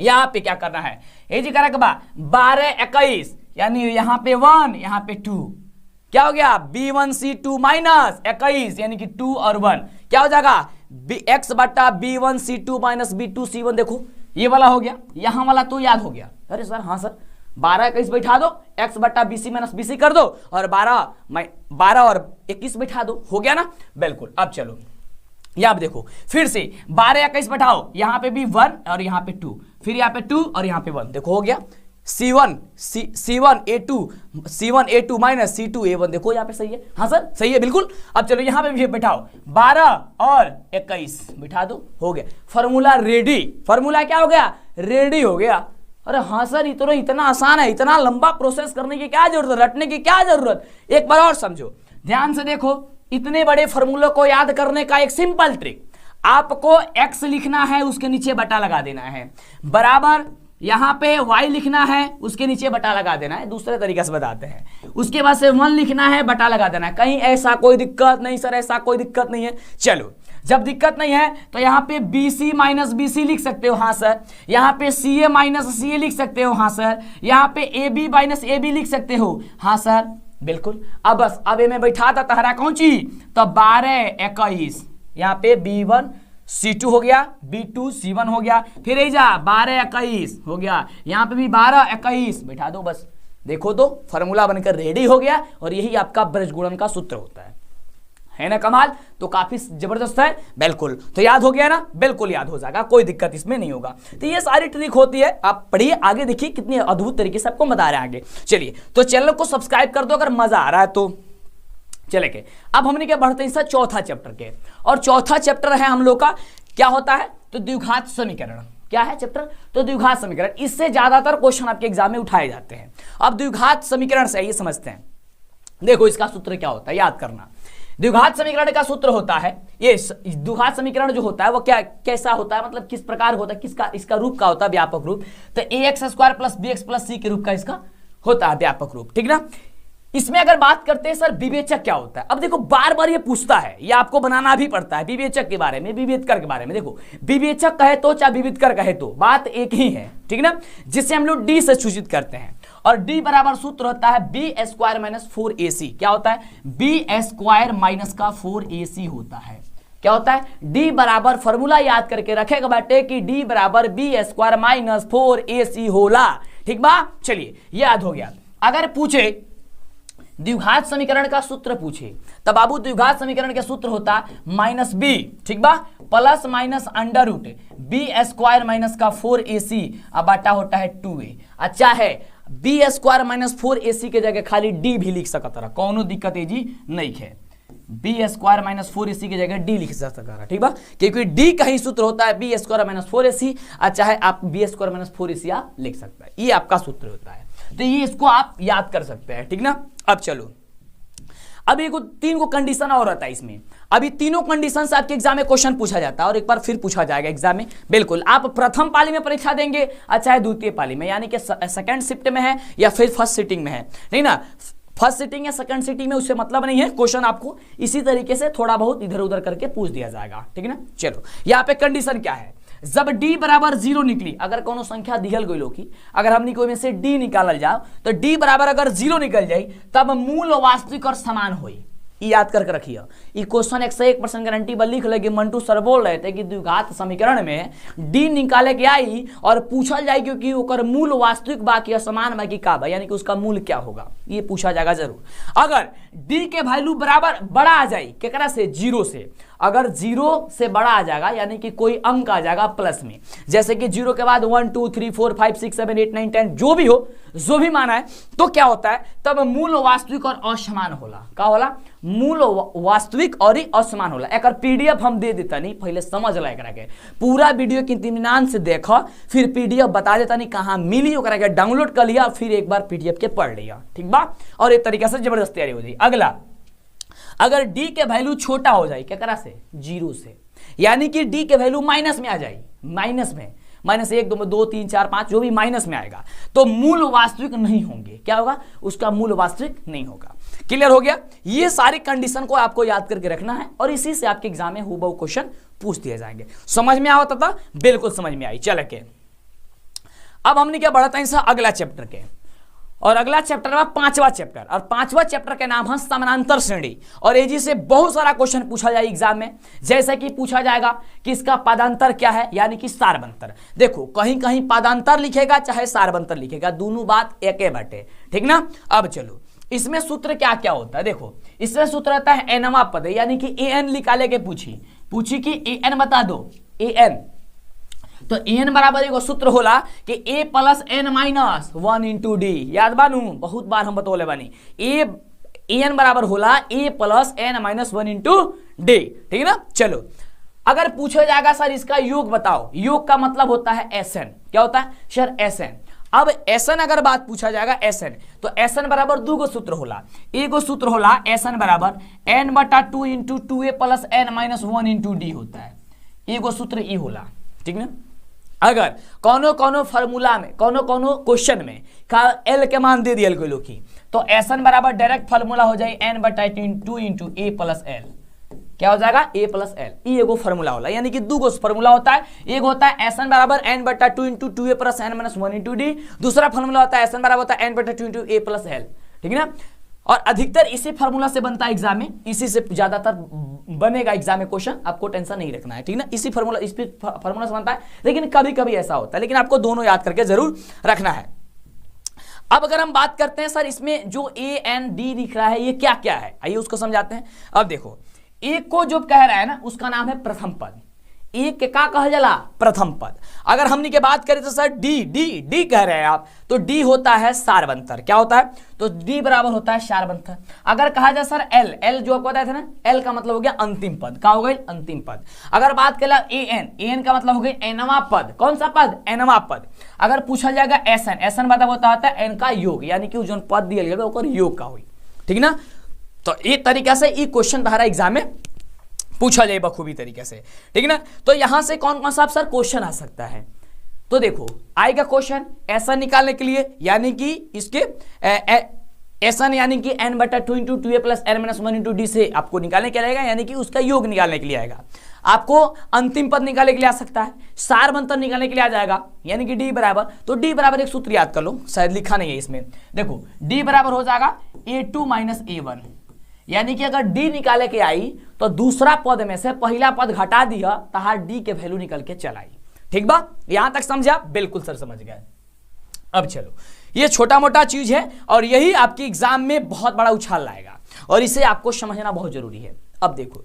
यहाँ पे क्या करना है, ये जी करा के बा 12 21, यानी यहाँ पे 1 यहाँ पे 2, क्या हो गया B1C2 माइनस 21, यानी कि 2 और 1 क्या हो जाएगा x बटा B1C2 माइनस B2C1। देखो ये वाला हो गया, यहां वाला तो याद हो गया। अरे सर हाँ सर, 12 21 बैठा दो, x बटा BC माइनस BC कर दो और 12 और 21 बैठा दो, हो गया ना, बिल्कुल। अब चलो यहाँ पे देखो, फिर से 12 21 बैठाओ, यहाँ पे भी 1 और यहाँ पे 2, फिर यहाँ पे 2 और यहाँ पे 1, देखो हो गया C1 A2 minus C2 A1, देखो यहाँ पे सही है, हाँ सर सही है, बिल्कुल। अब चलो यहाँ पे भी बैठाओ, 12 और 21 बिठा दो, हो गया फॉर्मूला रेडी। फॉर्मूला क्या हो गया? रेडी हो गया। अरे हाँ सर इतना आसान है, इतना लंबा प्रोसेस करने की क्या जरूरत, रटने की क्या जरूरत? एक बार और समझो, ध्यान से देखो, इतने बड़े फॉर्मूले को याद करने का एक सिंपल ट्रिक, आपको x लिखना है, उसके नीचे बटा लगा देना है, बराबर यहां पे y लिखना है, उसके नीचे बटा लगा देना है। दूसरे तरीके से बताते हैं, उसके बाद से 1 लिखना है, बटा लगा देना है। कहीं ऐसा कोई दिक्कत नहीं सर, ऐसा कोई दिक्कत नहीं है। चलो जब दिक्कत नहीं है तो यहाँ पे BC माइनस BC लिख सकते हो, हाँ सर। यहाँ पे CA माइनस CA लिख सकते हो, हाँ सर। यहाँ पे AB माइनस AB लिख सकते हो, हाँ सर, बिल्कुल। अब बस अब मैं बैठा था तहरा कौन ची, तो 12 21, यहाँ पे B1 C2 हो गया, B2 C1 हो गया, फिर ये जा 12 21 हो गया, यहाँ पे भी 12 21 बैठा दो, बस देखो तो फॉर्मूला बनकर रेडी हो गया। और यही आपका बृजगुणन का सूत्र होता है ना कमाल? तो काफी जबरदस्त है, बिल्कुल। तो याद हो गया ना, बिल्कुल याद हो जाएगा, कोई दिक्कत इसमें नहीं होगा। तो ये सारी ट्रिक होती है, आप पढ़िए आगे, देखिए कितनी अद्भुत तरीके से आपको बता रहे हैं आगे। चलिए तो चैनल को सब्सक्राइब कर दो अगर मजा आ रहा है तो। चले के अब हमने क्या बढ़ते हैं सर चौथा चैप्टर के, और चौथा चैप्टर है हम लोग का, क्या होता है तो द्विघात समीकरण। क्या है चैप्टर? तो द्विघात समीकरण। इससे ज्यादातर क्वेश्चन आपके एग्जाम में उठाए जाते हैं। अब द्विघात समीकरण से ये समझते हैं, देखो इसका सूत्र क्या होता है, याद करना। द्विघात समीकरण का सूत्र होता है, ये द्विघात समीकरण जो होता है वो क्या कैसा होता है, मतलब किस प्रकार होता है, किसका इसका रूप का होता है, व्यापक रूप। तो ax² + bx + c के रूप का इसका होता है व्यापक रूप, ठीक ना। इसमें अगर बात करते हैं सर विवेचक क्या होता है, अब देखो बार बार ये पूछता है, ये आपको बनाना भी पड़ता है विवेचक के बारे में, विविधकर के बारे में। देखो विवेचक कहे तो चाहे विविधकर कहे तो बात एक ही है, ठीक ना, जिससे हम लोग डी से सूचित करते हैं। और डी बराबर सूत्र होता है b² - 4ac। क्या होता है, b² - 4ac होता है। क्या होता है, d बराबर फॉर्मूला याद करके रखेगा बेटे कि d बराबर b² - 4ac होला, ठीक बा। चलिए याद हो गया। अगर पूछे द्विघात समीकरण का सूत्र पूछे तब बाबू द्विघात समीकरण का सूत्र होता -b, ठीक बा, plus minus under root b² - 4ac अब बाटा होता है 2a। अच्छा है, b² - 4ac के जगह खाली d भी लिख सकता रहा, कौनो दिक्कत जी नहीं है, b² - 4ac की जगह d लिख सकता रहा, ठीक बा, क्योंकि d का ही सूत्र होता है b² - 4ac। अच्छा है, आप b² - 4ac आप लिख सकते हैं, ये आपका सूत्र होता है, तो ये इसको आप याद कर सकते हैं, ठीक ना। अब चलो, अब एक 3 कंडीशन और रहता है इसमें। अभी तीनों कंडीशन से आपके एग्जाम में क्वेश्चन पूछा जाता है और एक बार फिर पूछा जाएगा एग्जाम में, बिल्कुल। आप प्रथम पाली में परीक्षा देंगे, अच्छा है द्वितीय पाली में, यानी कि सेकंड शिफ्ट में है या फिर फर्स्ट सिटिंग में है, नहीं ना, फर्स्ट सिटिंग या सेकंड सिटिंग में उससे मतलब नहीं है, क्वेश्चन आपको इसी तरीके से थोड़ा बहुत इधर उधर करके पूछ दिया जाएगा, ठीक है ना। चलो यहाँ पे कंडीशन क्या है, जब d बराबर 0 निकली, अगर कोनो संख्या दिहल गई लो की, अगर हमने कोई में से d निकालल जाओ तो d बराबर अगर 0 निकल जाए तब मूल वास्तविक और समान होई। याद करके रखिए, ये क्वेश्चन 101% गारंटी पर लिख लगे। मंटू सर बोल रहे थे कि द्विघात समीकरण में डी निकाले के आई और पूछल जाए क्योंकि ओकर मूल वास्तविक बाकी असमान बाकी का बा, यानी कि उसका मूल क्या होगा, ये पूछा जाएगा जरूर। अगर डी के वैल्यू बराबर बड़ा आ जाए केकरा से, 0 से, अगर 0 से बड़ा आ जाएगा यानी कि कोई अंक आ जाएगा प्लस में, जैसे कि 0 के बाद 1 2 3 4 5 6 7 8 9 10 जो भी हो, जो भी माना है, तो क्या होता है, तब मूल वास्तविक और असमान होला। का होला, मूल वास्तविक और असमान होला। एक पीडीएफ हम दे देता नहीं, पहले समझ ला एकरा के, पूरा वीडियो के इत्मीनान से देखा, फिर पीडीएफ बता देता नहीं कहाँ मिली, ओकरा के डाउनलोड कर लिया, फिर एक बार पीडीएफ के पढ़ लिया, ठीक बा, और एक तरीका से जबरदस्त तैयारी हो जाए। अगला, अगर d के वैल्यू छोटा हो जाए केकरा से, 0 से, यानी कि d के वैल्यू माइनस में आ जाए, माइनस में, -1 2 3 4 5 जो भी माइनस में आएगा, तो मूल वास्तविक नहीं होंगे। क्या होगा, उसका मूल वास्तविक नहीं होगा। क्लियर हो गया। ये सारी कंडीशन को आपको याद करके रखना है और इसी से आपके एग्जाम में हूबहू क्वेश्चन पूछ दिए जाएंगे। समझ में आवता था, बिल्कुल समझ में आई। चल के अब हमने क्या बढ़ता है अगला चैप्टर के, और अगला चैप्टर में 5वां चैप्टर, और 5वां चैप्टर के नाम है समानांतर श्रेणी। और एजी से बहुत सारा क्वेश्चन पूछा जाए एग्जाम में, जैसे कि पूछा जाएगा कि इसका पदांतर क्या है, यानी कि सारबंतर। देखो कहीं कहीं पदांतर लिखेगा चाहे सारबंतर लिखेगा, दोनों बात एक ही बाटे, ठीक ना। अब चलो इसमें सूत्र क्या क्या होता है, देखो इसमें सूत्र रहता है एनवा पद, यानी कि an निकाले के पूछी कि an बता दो, an, तो an बराबर एगो सूत्र होला कि a + n - 1 × d। याद बानू, बहुत बार हम बतौले बानी, an बराबर होला a + n - 1 × d, ठीक है ना। चलो अगर पूछा जाएगा सर इसका योग बताओ, योग का मतलब होता है Sn। क्या होता है सर, Sn। अब Sn अगर बात पूछा जाएगा Sn, तो Sn बराबर 2 गो सूत्र होला। एगो सूत्र होला Sn बराबर n/2 × 2a + n - 1 × d होता है, एगो सूत्र ई होला, ठीक ना। अगर कोनो फार्मूला में कोनो क्वेश्चन में का एल के मान दे दिया कोई लोग की, तो Sn बराबर डायरेक्ट फार्मूला हो जाए n/2 × a + l। क्या हो जाएगा, a + l। ये एगो फार्मूला होला, यानी कि 2 गो फार्मूला होता है। एक होता है Sn बराबर n/2 × 2a + n - 1 × d, दूसरा फार्मूला होता है Sn बराबर होता है n/2 × a + l, ठीक है ना। और अधिकतर इसी फार्मूला से बनता है एग्जाम में, इसी से ज्यादातर बनेगा एग्जाम में क्वेश्चन, आपको टेंशन नहीं रखना है, ठीक ना। इसी फार्मूला से बनता है, लेकिन कभी कभी ऐसा होता है, लेकिन आपको दोनों याद करके जरूर रखना है। अब अगर हम बात करते हैं सर इसमें जो a n d दिख रहा है ये क्या क्या है, आइए उसको समझाते हैं। अब देखो एक को जो कह रहा है ना उसका नाम है प्रथम पद, एक के का कहा जाला, प्रथम पद। अगर हमने के बात करें तो सर डी कह रहे हैं आप, तो डी होता है सारबंतर। क्या होता है, तो डी बराबर होता है सारबंतर। अगर कहा जाए सर एल जो आपको बताया था ना, एल का मतलब हो गया अंतिम पद। क्या हो गई, अंतिम पद। अगर बात करें एन का मतलब हो गई एनवा पद। कौन सा पद, एनवा पद। अगर पूछा जाएगा एसन बता होता है एन का योग, यानी कि जो पद दिया गया ओकर योग का हुई, ठीक ना। तो ये तरीका से ये क्वेश्चन तुम्हारा एग्जाम में पूछा जाए बखूबी तरीके से, ठीक है ना। तो यहां से कौन कौन सा सर क्वेश्चन आ सकता है, तो देखो आएगा क्वेश्चन ऐसा निकालने के लिए, यानी कि इसके ऐसा यानी कि n/2 into 2a plus n-1 into D से आपको निकालने के लिए आएगा, यानी कि उसका योग निकालने के लिए आएगा। आपको अंतिम पद निकालने के लिए आ सकता है, सार मंत्र निकालने के लिए आ जाएगा, यानी कि d बराबर, तो d बराबर एक सूत्र याद कर लो, शायद लिखा नहीं है इसमें, देखो d बराबर हो जाएगा a2 माइनस a1, यानी कि अगर d निकाले के आई तो दूसरा पद में से पहला पद घटा दिया तहार d के वैल्यू निकल के चल आई। ठीक बा, यहां तक समझा? बिल्कुल सर समझ गए। अब चलो, ये छोटा मोटा चीज है और यही आपके एग्जाम में बहुत बड़ा उछाल लाएगा और इसे आपको समझना बहुत जरूरी है। अब देखो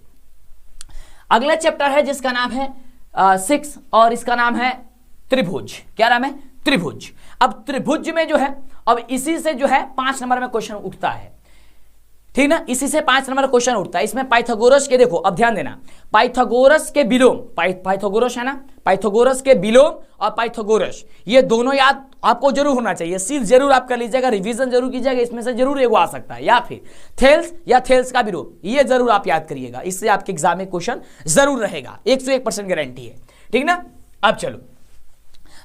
अगला चैप्टर है जिसका नाम है 6 और इसका नाम है त्रिभुज। क्या नाम है? त्रिभुज। अब त्रिभुज में जो है, अब इसी से जो है 5 नंबर में क्वेश्चन उठता है, ठीक ना, इसी से 5 नंबर क्वेश्चन उठता है। इसमें पाइथागोरस के, देखो अब ध्यान देना, पाइथागोरस के विलोम, पाइथागोरस है ना, पाइथागोरस के विलोम और पाइथागोरस, ये दोनों याद आपको जरूर होना चाहिए, सील जरूर आप कर लीजिएगा, रिवीजन जरूर कीजिएगा, इसमें से जरूर एगो आ सकता है, या फिर थेल्स या थेल्स का विलोम, ये जरूर आप याद करिएगा, इससे आपके एग्जाम में क्वेश्चन जरूर रहेगा, 101% गारंटी है, ठीक ना। अब चलो,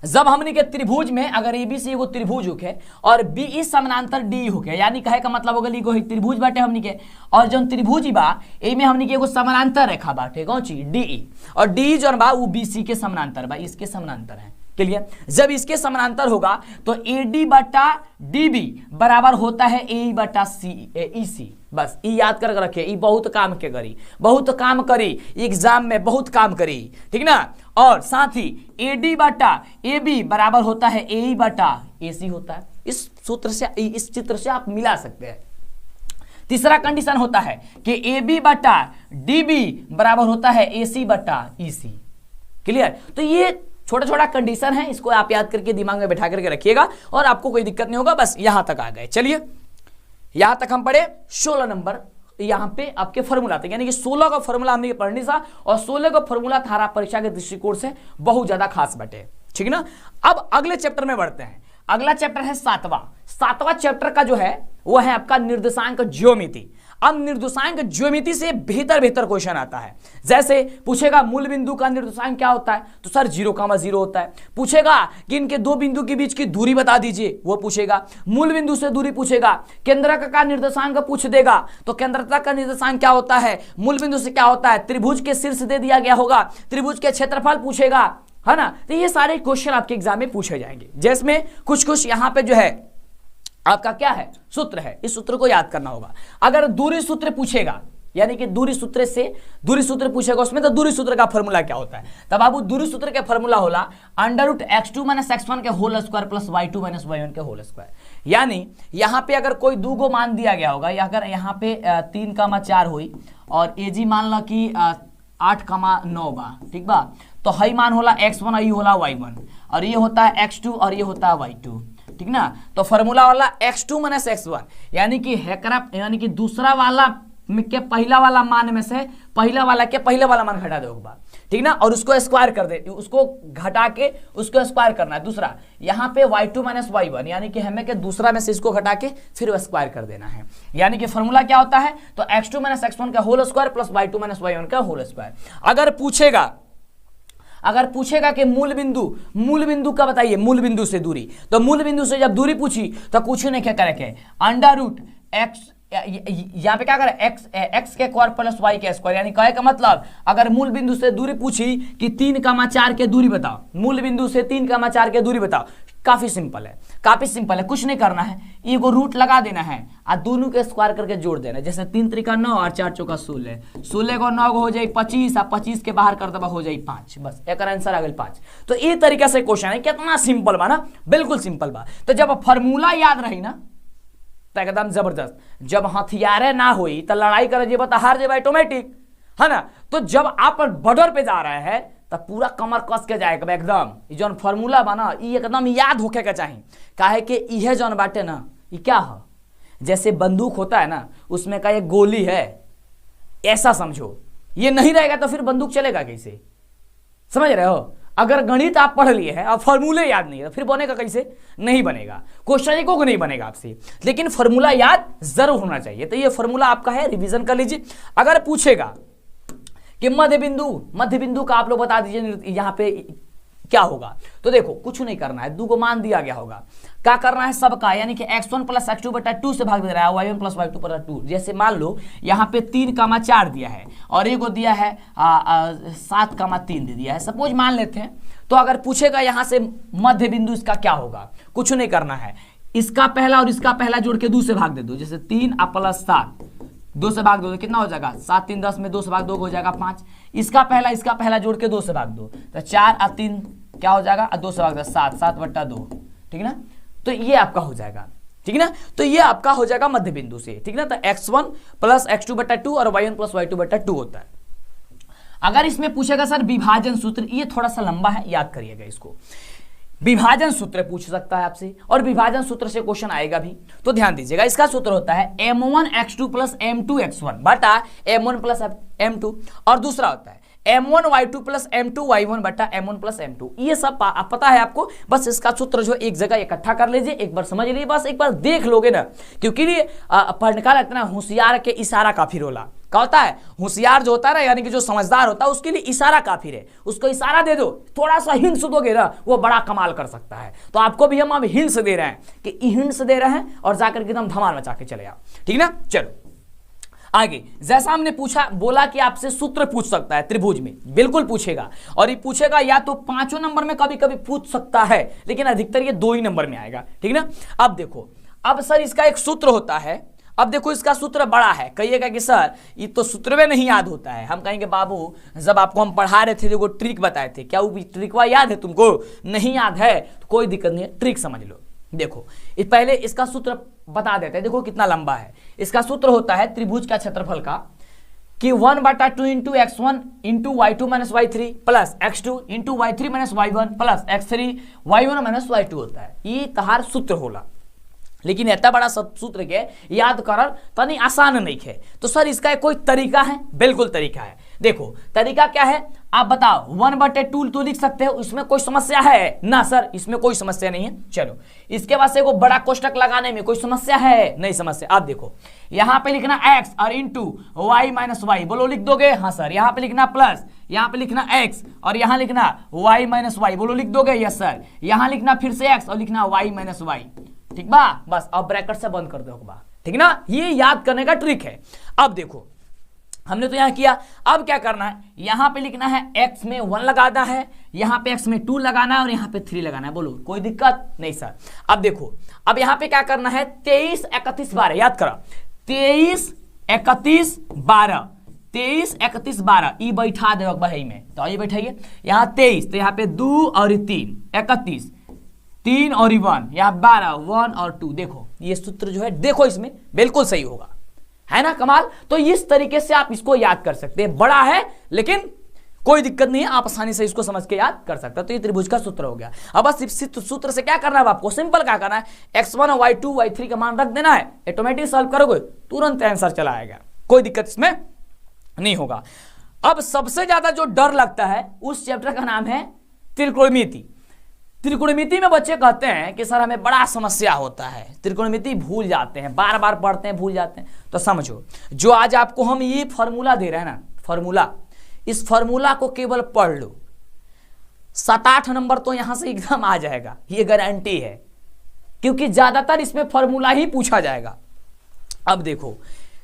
जब हमने के त्रिभुज में अगर एबीसी एगो त्रिभुज होके और बीई समानांतर डी होके, यानी कहे का मतलब होगा एगो त्रिभुज बाटे हमनी के, और जौन त्रिभुज बा एमे हमनी के एगो समानांतर रेखा बाटे, कौन चीज? डीई, और डी जौन बा वो बीसी के समानांतर बा, इसके समानांतर है, क्लियर। जब इसके समानांतर होगा तो एडी बटा डीबी बराबर होता है ए बटा सी ईसी, बस ये याद कर रखे, ये बहुत काम के करी, बहुत काम करी एग्जाम में, बहुत काम करी, ठीक ना। और साथ ही एडी बटा ए बी बराबर होता है ए बटा ए सी होता है। इस सूत्र से, इस चित्र से आप मिला सकते हैं। तीसरा कंडीशन होता है कि ए बी बटा डी बी बराबर होता है ए सी बटा ई सी, क्लियर। तो ये छोटा छोटा कंडीशन है, इसको आप याद करके दिमाग में बैठा करके रखिएगा और आपको कोई दिक्कत नहीं होगा। बस यहां तक आ गए, चलिए यहां तक हम पढ़े 16 नंबर, यहां पे आपके फॉर्मूला थे, यानी कि 16 का फॉर्मूला हमने पढ़नी था और 16 का फॉर्मूला थारा परीक्षा के दृष्टिकोण से बहुत ज्यादा खास बटे, ठीक ना। अब अगले चैप्टर में बढ़ते हैं। अगला चैप्टर है 7वां चैप्टर का जो है वो है आपका निर्देशांक ज्योमिति। अब निर्देशांक ज्योमिति से बेहतर क्वेश्चन आता है, जैसे पूछेगा मूल बिंदु का निर्देशांक क्या होता है, तो सर 0,0 होता है। पूछेगा कि इनके दो बिंदु के बीच की दूरी बता दीजिए, वो पूछेगा। मूल बिंदु से दूरी पूछेगा। केंद्रक का निर्देशांक पूछ देगा, तो केंद्रक का निर्देशांक क्या होता है, मूल बिंदु से क्या होता है, त्रिभुज के शीर्ष दे दिया गया होगा, त्रिभुज के क्षेत्रफल पूछेगा, है ना। तो ये सारे क्वेश्चन आपके एग्जाम में पूछे जाएंगे, जिसमें कुछ यहाँ पे जो है आपका क्या है, सूत्र है, इस सूत्र को याद करना होगा। अगर दूरी सूत्र पूछेगा, यानी कि दूरी सूत्र पूछेगा, उसमें तो दूरी सूत्र का फॉर्मूला क्या होता है, तब बाबू दूरी सूत्र का फॉर्मूला होला √x2 - x1 के whole square plus y2 - y1 के होल स्क्वायर। यानी यहाँ पे अगर कोई दूगो मान दिया गया होगा, या अगर यहाँ पे 3,4 हुई और एजी मान लो कि 8,9 बा, ठीक बा, तो हई मान होला x1 और ये होला y1, और ये होता है x2 और ये होता है y2, ठीक ना। तो फॉर्मूला वाला x2 - x1, यानी कि हेकरा, यानी कि दूसरा वाला के पहला वाला मान में से पहला वाला के पहला वाला मान घटा दो एक बार, ठीक ना, और उसको स्क्वायर कर दे, उसको घटा के उसको स्क्वायर करना है। दूसरा यहाँ पे y2 - y1, यानी कि हमें के दूसरा में से इसको घटा के फिर वो स्क्वायर कर देना है। यानी कि फॉर्मूला क्या होता है, तो x2 - x1 का whole square plus y2 - y1 का होल स्क्वायर। अगर पूछेगा कि मूल बिंदु का बताइए, मूल बिंदु से दूरी, तो मूल बिंदु से जब दूरी पूछी तो कुछ नहीं क्या करेंगे, √x, यहाँ पे क्या करें, x के स्क्वायर प्लस y के स्क्वायर, यानी कहे का मतलब अगर मूल बिंदु से दूरी पूछी कि 3,4 के दूरी बताओ, मूल बिंदु से 3,4 के दूरी बताओ, काफी सिंपल है, कुछ नहीं करना है, एगो रूट लगा देना है और दोनों के स्क्वायर करके जोड़ देना है। जैसे 3 त्रिका 9 और 4 चौका 16, 16 को 9 हो जाए 25 और 25 के बाहर कर दबा हो जाए 5, बस एक आंसर आ गया 5। तो ये तरीका से क्वेश्चन है, कितना सिंपल बा ना, बिल्कुल सिंपल बा। तो जब फॉर्मूला याद रही ना तो एकदम जबरदस्त, जब हथियारे ना हुई तो लड़ाई करे जेब तो हार जेब ऑटोमेटिक, है ना। तो जब आप बॉर्डर पे जा रहे हैं तब पूरा कमर कस के जाएगा एकदम, जौन फॉर्मूला बना एकदम याद होके के चाहिए, काहे कि यह जौन बाटे ना, ये क्या है, जैसे बंदूक होता है ना, उसमें का एक गोली है, ऐसा समझो। ये नहीं रहेगा तो फिर बंदूक चलेगा कैसे, समझ रहे हो। अगर गणित आप पढ़ लिए हैं और फॉर्मूले याद नहीं है फिर बनेगा कैसे? नहीं बनेगा, क्वेश्चन को नहीं बनेगा आपसे, लेकिन फॉर्मूला याद जरूर होना चाहिए। तो ये फॉर्मूला आपका है, रिवीजन कर लीजिए। अगर पूछेगा कि मध्य बिंदु का आप लोग बता दीजिए यहाँ पे क्या होगा, तो देखो कुछ नहीं करना है, 2 को मान दिया गया होगा, क्या करना है सबका, यानी कि x1 प्लस x2 बटा 2 से भाग दे रहा है y1 प्लस y2 बटा 2। जैसे मान लो यहाँ पे 3,4 दिया है और एक को दिया है 7,3 दे दिया है, सपोज मान लेते हैं। तो अगर पूछेगा यहाँ से मध्य बिंदु इसका क्या होगा, कुछ नहीं करना है, इसका पहला और इसका पहला जोड़ के 2 से भाग दे दो। जैसे 3 प्लस 7 2 से भाग दो तो कितना हो जाएगा, 7 3 10 में 2 से भाग 2 हो जाएगा 5। इसका पहला जोड़ के 2 से भाग दो तो 4 और 3 क्या हो जाएगा, 2 से भाग दो 7 7 बटा 2, ठीक है ना। तो ये आपका हो जाएगा, ठीक है ना। तो ये आपका हो जाएगा मध्य बिंदु से, ठीक है ना। तो x1 प्लस x2 बटा 2 और y1 प्लस y2 बटा 2 होता है। अगर इसमें पूछेगा सर विभाजन सूत्र, ये थोड़ा सा लंबा है, याद करिएगा इसको। विभाजन सूत्र पूछ सकता है आपसे और विभाजन सूत्र से क्वेश्चन आएगा भी, तो ध्यान दीजिएगा। इसका सूत्र होता है m1 x2 plus m2 x1 बटा m1 प्लस m2, और दूसरा होता है m1 y2 plus m2 y1 बटा m1 प्लस m2। ये सब पता है आपको, बस इसका सूत्र जो एक जगह इकट्ठा कर लीजिए, एक बार समझ लीजिए, बस एक बार देख लोगे ना, क्योंकि पढ़ने का लगता है ना, होशियार के इशारा काफी रोला। क्या होता है, होशियार जो होता है ना, यानी कि जो समझदार होता है, उसके लिए इशारा काफी है। उसको इशारा दे दो, थोड़ा सा हिंस दोगे ना, वो बड़ा कमाल कर सकता है। तो आपको भी हम अब हिंस दे रहे हैं कि हिंस दे रहे हैं और जाकर के एकदम धमाल मचा के चले आओ, ठीक ना। चलो आगे, जैसा हमने पूछा, बोला कि आपसे सूत्र पूछ सकता है त्रिभुज में, बिल्कुल पूछेगा। और ये पूछेगा या तो 5वें नंबर में कभी कभी पूछ सकता है, लेकिन अधिकतर ये 2 ही नंबर में आएगा, ठीक ना। अब देखो, अब सर इसका एक सूत्र होता है। अब देखो इसका सूत्र बड़ा है, कहिएगा कि सर ये तो सूत्र में नहीं याद होता है। हम कहेंगे बाबू जब आपको हम पढ़ा रहे थे देखो ट्रिक बताए थे, क्या वो ट्रिकवा याद है तुमको? नहीं याद है तो कोई दिक्कत नहीं है, ट्रिक समझ लो। देखो पहले इसका सूत्र बता देते हैं, देखो कितना लंबा है। इसका सूत्र होता है त्रिभुज का क्षेत्रफल का कि 1/2 into x1 into y2 minus y3 plus x2 into y3 minus y1 plus x3 y1 minus y2 होता है। ये तहार सूत्र होला, लेकिन इतना बड़ा सूत्र के याद करल तनी आसान नहीं है। तो सर इसका कोई तरीका है? बिल्कुल तरीका है। देखो तरीका क्या है आप बताओ। 1/2 तो लिख सकते हो, इसमें कोई समस्या है ना? सर इसमें कोई समस्या नहीं है। चलो इसके बाद से बड़ा कोष्टक लगाने में कोई समस्या है? नहीं समस्या। आप देखो यहाँ पे लिखना x और इंटू y माइनस वाई, बोलो लिख दोगे? हाँ सर। यहाँ पे लिखना प्लस, यहाँ पे लिखना x और यहाँ लिखना y माइनस वाई, बोलो लिख दोगे? Yes sir. यहाँ लिखना फिर से x और लिखना y माइनस वाई, ठीक बा? बस अब ब्रैकेट से बंद कर दो बा, ठीक ना। ये याद करने का ट्रिक है। अब देखो हमने तो यहाँ किया, अब क्या करना है, यहाँ पे लिखना है x में 1 लगाना है, यहाँ पे x में 2 लगाना है और यहाँ पे 3 लगाना है। बोलो कोई दिक्कत नहीं सर। अब देखो अब यहाँ पे क्या करना है, 23 31 12 याद करो। 23 31 12 23 31 12 ई बैठा दे बही में, तो ये बैठाइए यहाँ 23, तो यहाँ पे 2 और 3 31 3 और 1, यहाँ 12 1 और 2। देखो ये सूत्र जो है देखो इसमें बिल्कुल सही होगा, है ना कमाल। तो इस तरीके से आप इसको याद कर सकते हैं। बड़ा है लेकिन कोई दिक्कत नहीं है, आप आसानी से इसको समझ के याद कर सकते हैं। तो ये त्रिभुज का सूत्र हो गया। अब बस इस सूत्र से क्या करना है आपको, सिंपल क्या करना है, x1 y2 y3 का मान रख देना है, ऑटोमेटिक सॉल्व करोगे तुरंत आंसर चला आएगा, कोई दिक्कत इसमें नहीं होगा। अब सबसे ज्यादा जो डर लगता है उस चैप्टर का नाम है त्रिकोणमिति। त्रिकोणमिति में बच्चे कहते हैं कि सर हमें बड़ा समस्या होता है, त्रिकोणमिति भूल जाते हैं, बार बार पढ़ते हैं भूल जाते हैं। तो समझो जो आज आपको हम ये फॉर्मूला दे रहे हैं ना, फॉर्मूला, इस फॉर्मूला को केवल पढ़ लो, 7-8 नंबर तो यहां से एकदम आ जाएगा, ये गारंटी है, क्योंकि ज्यादातर इसमें फॉर्मूला ही पूछा जाएगा। अब देखो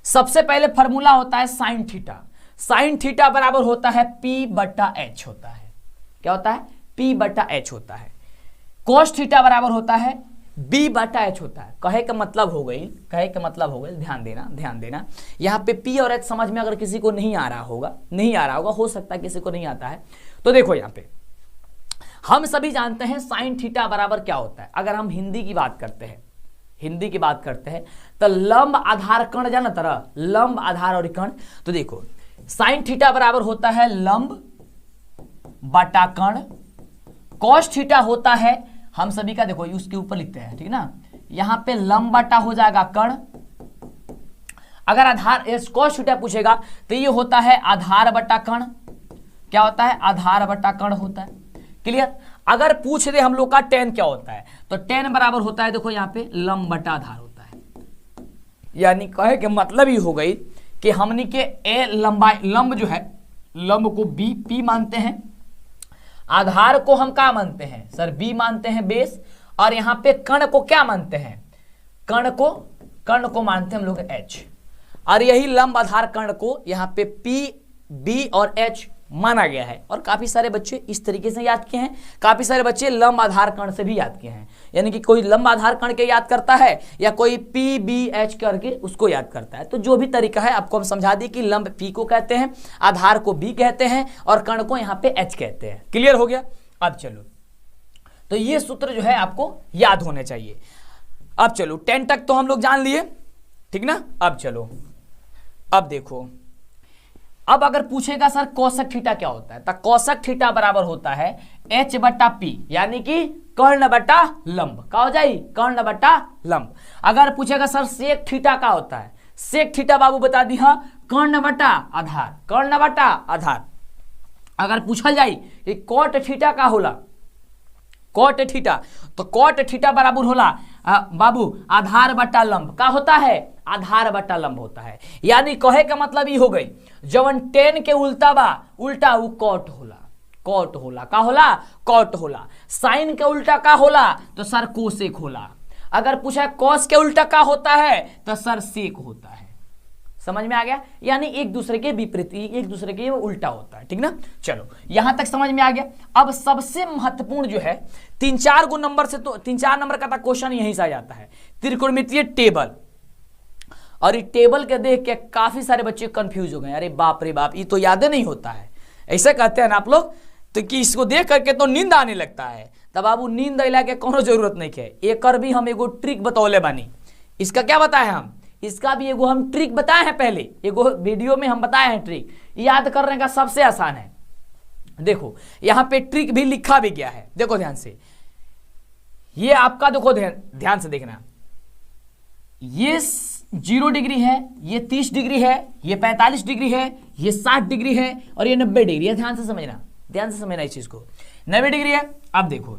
सबसे पहले फॉर्मूला होता है साइन थीटा। साइन थीटा बराबर होता है P/H होता है। क्या होता है? P/H होता है। कोस थीटा बराबर होता है B/H होता है। कहे का मतलब हो गई, कहे का मतलब हो गई, ध्यान देना ध्यान देना। यहाँ पे P और H समझ में अगर किसी को नहीं आ रहा होगा, हो सकता है किसी को नहीं आता है। तो देखो यहाँ पे हम सभी जानते हैं साइन थीटा बराबर क्या होता है। अगर हम हिंदी की बात करते हैं तो लंब आधार कण जाना तरह, लंब आधार और कण। तो देखो साइन थीटा बराबर होता है लंब बटा कण, कॉस थीटा होता है हम सभी का, देखो उसके ऊपर लिखते हैं, ठीक ना, यहां पे लंब बटा हो जाएगा कण। अगर आधार कॉस थीटा पूछेगा तो ये होता है आधार बटा कण। क्या होता है? आधार बटा कण होता है। क्लियर। अगर पूछ दे हम लोग का टेन क्या होता है, तो टेन बराबर होता है, देखो यहाँ पे लंब बटा आधार होता है। यानी कहे के मतलब ही हो गई कि हमने के ए लंबाई, लंब जो है, लंब को बी पी मानते हैं, आधार को हम क्या मानते हैं सर, बी मानते हैं बेस, और यहाँ पे कर्ण को क्या मानते हैं, कर्ण को मानते हैं हम लोग एच, और यही लंब आधार कर्ण को यहाँ पे पी बी और एच माना गया है। और काफी सारे बच्चे इस तरीके से याद किए हैं, काफी सारे बच्चे लंब आधार कर्ण से भी याद किए हैं, यानी कि कोई लंब आधार कर्ण के याद करता है या कोई पी बी एच करके उसको याद करता है। तो जो भी तरीका है आपको हम समझा दिए कि लंब पी को कहते हैं, आधार को बी कहते हैं और कर्ण को यहाँ पे एच कहते हैं। क्लियर हो गया। अब चलो, तो ये सूत्र जो है आपको याद होने चाहिए। अब चलो 10 तक तो हम लोग जान लिए, ठीक ना। अब चलो, अब देखो, अब अगर पूछेगा सर कोसक थीटा क्या होता है, तो कोसक थीटा बराबर होता है एच बटा पी, यानी कि कर्ण बटा लंब। क्या हो जाए, कर्ण बटा लंब। अगर पूछेगा सर सेक थीटा क्या होता है, सेक थीटा बाबू बता दी, हाँ कर्ण बटा आधार, कर्ण बटा आधार। अगर पूछा जाए कि कोट थीटा का होला, कोट थीटा, तो कोट थीटा बराबर होला बाबू आधार बटा लंब। का होता है, आधार बटा लंब होता है। यानी कहे का मतलब ये हो गई, जवन टेन के उल्टा बा, उल्टा वो कोट होला, कोट होला। का होला, कोट होला। साइन के उल्टा का होला, तो सर कोसेक होला। अगर पूछा कॉस के उल्टा का होता है, तो सर सेक होता है। समझ में आ गया, यानी एक दूसरे के विपरीत, एक दूसरे के उल्टा होता है, ठीक ना। चलो यहां तक समझ में आ गया। अब सबसे महत्वपूर्ण जो है 3-4 गो नंबर से, तो 3-4 नंबर का क्वेश्चन यहीं से आ जाता है, त्रिकोणमितीय टेबल। और ये टेबल के देख के काफी सारे बच्चे कंफ्यूज हो गए, अरे बाप रे बाप, ये तो याद नहीं होता है, ऐसे कहते हैं ना आप लोग, तो कि इसको देख करके तो नींद आने लगता है। तब बाबू नींद अला के कोनो जरूरत नहीं है, एक भी हम एगो ट्रिक बतौले बानी। इसका क्या बताए हम, इसका भी एगो हम ट्रिक बताए हैं, पहले एगो वीडियो में हम बताए हैं ट्रिक, याद करने का सबसे आसान है। देखो यहां पे ट्रिक भी लिखा भी गया है, देखो ध्यान से, ये आपका देखो ध्यान से देखना, ये 0 डिग्री है, ये 30 डिग्री है, ये 45 डिग्री है, ये 60 डिग्री है और ये 90 डिग्री है। ध्यान से समझना, ध्यान से समझना इस चीज को, 90 डिग्री है। अब देखो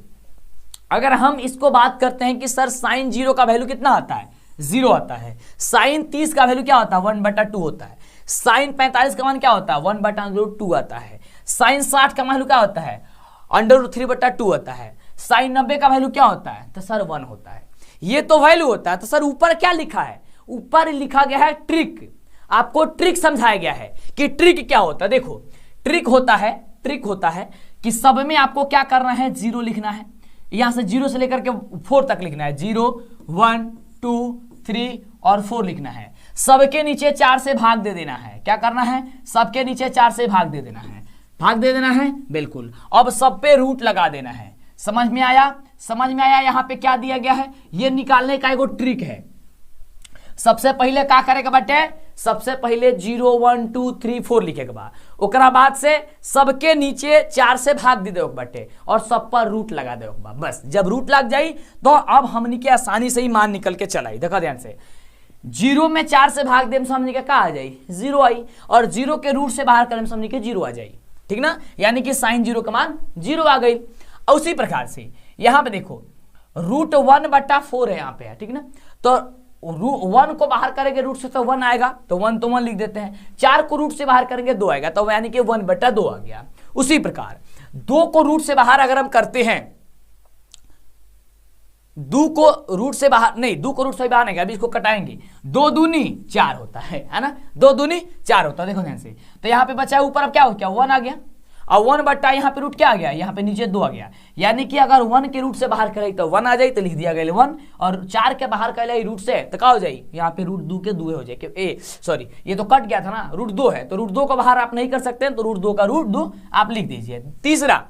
अगर हम इसको बात करते हैं कि सर साइन 0 का वैल्यू कितना आता है, 0 आता है। साइन 30 का वैल्यू क्या होता है, 1/2 होता है। साइन 45 का मान क्या होता है, 1/2 आता है। साइन 60 का वैल्यू क्या होता है, √3/2 होता है। साइन 90 का वैल्यू क्या होता है, तो सर 1 होता है। ये तो वैल्यू होता है। तो सर ऊपर क्या लिखा है, ऊपर लिखा गया है ट्रिक, आपको ट्रिक समझाया गया है कि ट्रिक क्या होता है। देखो ट्रिक होता है कि सब में आपको क्या करना है, 0 लिखना है, यहां से 0 से लेकर के 4 तक लिखना है, 0 1 2 3 और 4 लिखना है। सबके नीचे 4 से भाग दे देना है। क्या करना है, सबके नीचे 4 से भाग दे देना है, भाग दे देना है, बिल्कुल। अब सब पे रूट लगा देना है। समझ में आया, समझ में आया। यहां पे क्या दिया गया है, ये निकालने का एगो ट्रिक है। सबसे पहले क्या करेगा बटे, सबसे पहले 0 1 2 3 4 लिखेगा बा, ओकरा बाद से सबके नीचे 4 से भाग दे दो बटे और सब पर रूट लगा दे बा। बस जब रूट लग जाई तो अब हमनी के आसानी से ही मान निकल के चलाई। देखा ध्यान से, 0 में 4 से भाग दे समझने के क्या आ जाई, 0 आई, और 0 के रूट से बाहर करें समझने के 0 आ जाई, ठीक ना। यानी कि साइन 0 का मान 0 आ गई। उसी प्रकार से यहां पे देखो √1/4 है, यहां पे है, ठीक ना। तो 1 को बाहर करेंगे रूट से तो 1 आएगा, तो 1 तो 1 लिख देते हैं। 4 को रूट से बाहर करेंगे 2 आएगा, तो यानी कि 1/2 आ गया। उसी प्रकार 2 को रूट से बाहर अगर हम करते हैं, 2 को रूट से बाहर नहीं, 2 को रूट से बाहर नहीं, अभी इसको कटाएंगे, 2 दूनी 4 होता है ना, 2 दूनी 4 होता है। देखो ध्यान से, तो यहाँ पे बचा ऊपर अब क्या हो गया, 1 आ गया, और 1 यहाँ पे रूट क्या आ गया, यहाँ पे नीचे 2 आ गया। यानी कि अगर 1 के रूट से बाहर करे तो 1 आ जाए, तो लिख दिया गया 1, और 4 के बाहर करे रूट से तो क्या हो जाए, यहाँ पे √2 के 2 हो जाए, सॉरी ये तो कट गया था ना, √2 है, तो √2 को बाहर आप नहीं कर सकते हैं, तो √2 का √2 आप लिख दीजिए। तीसरा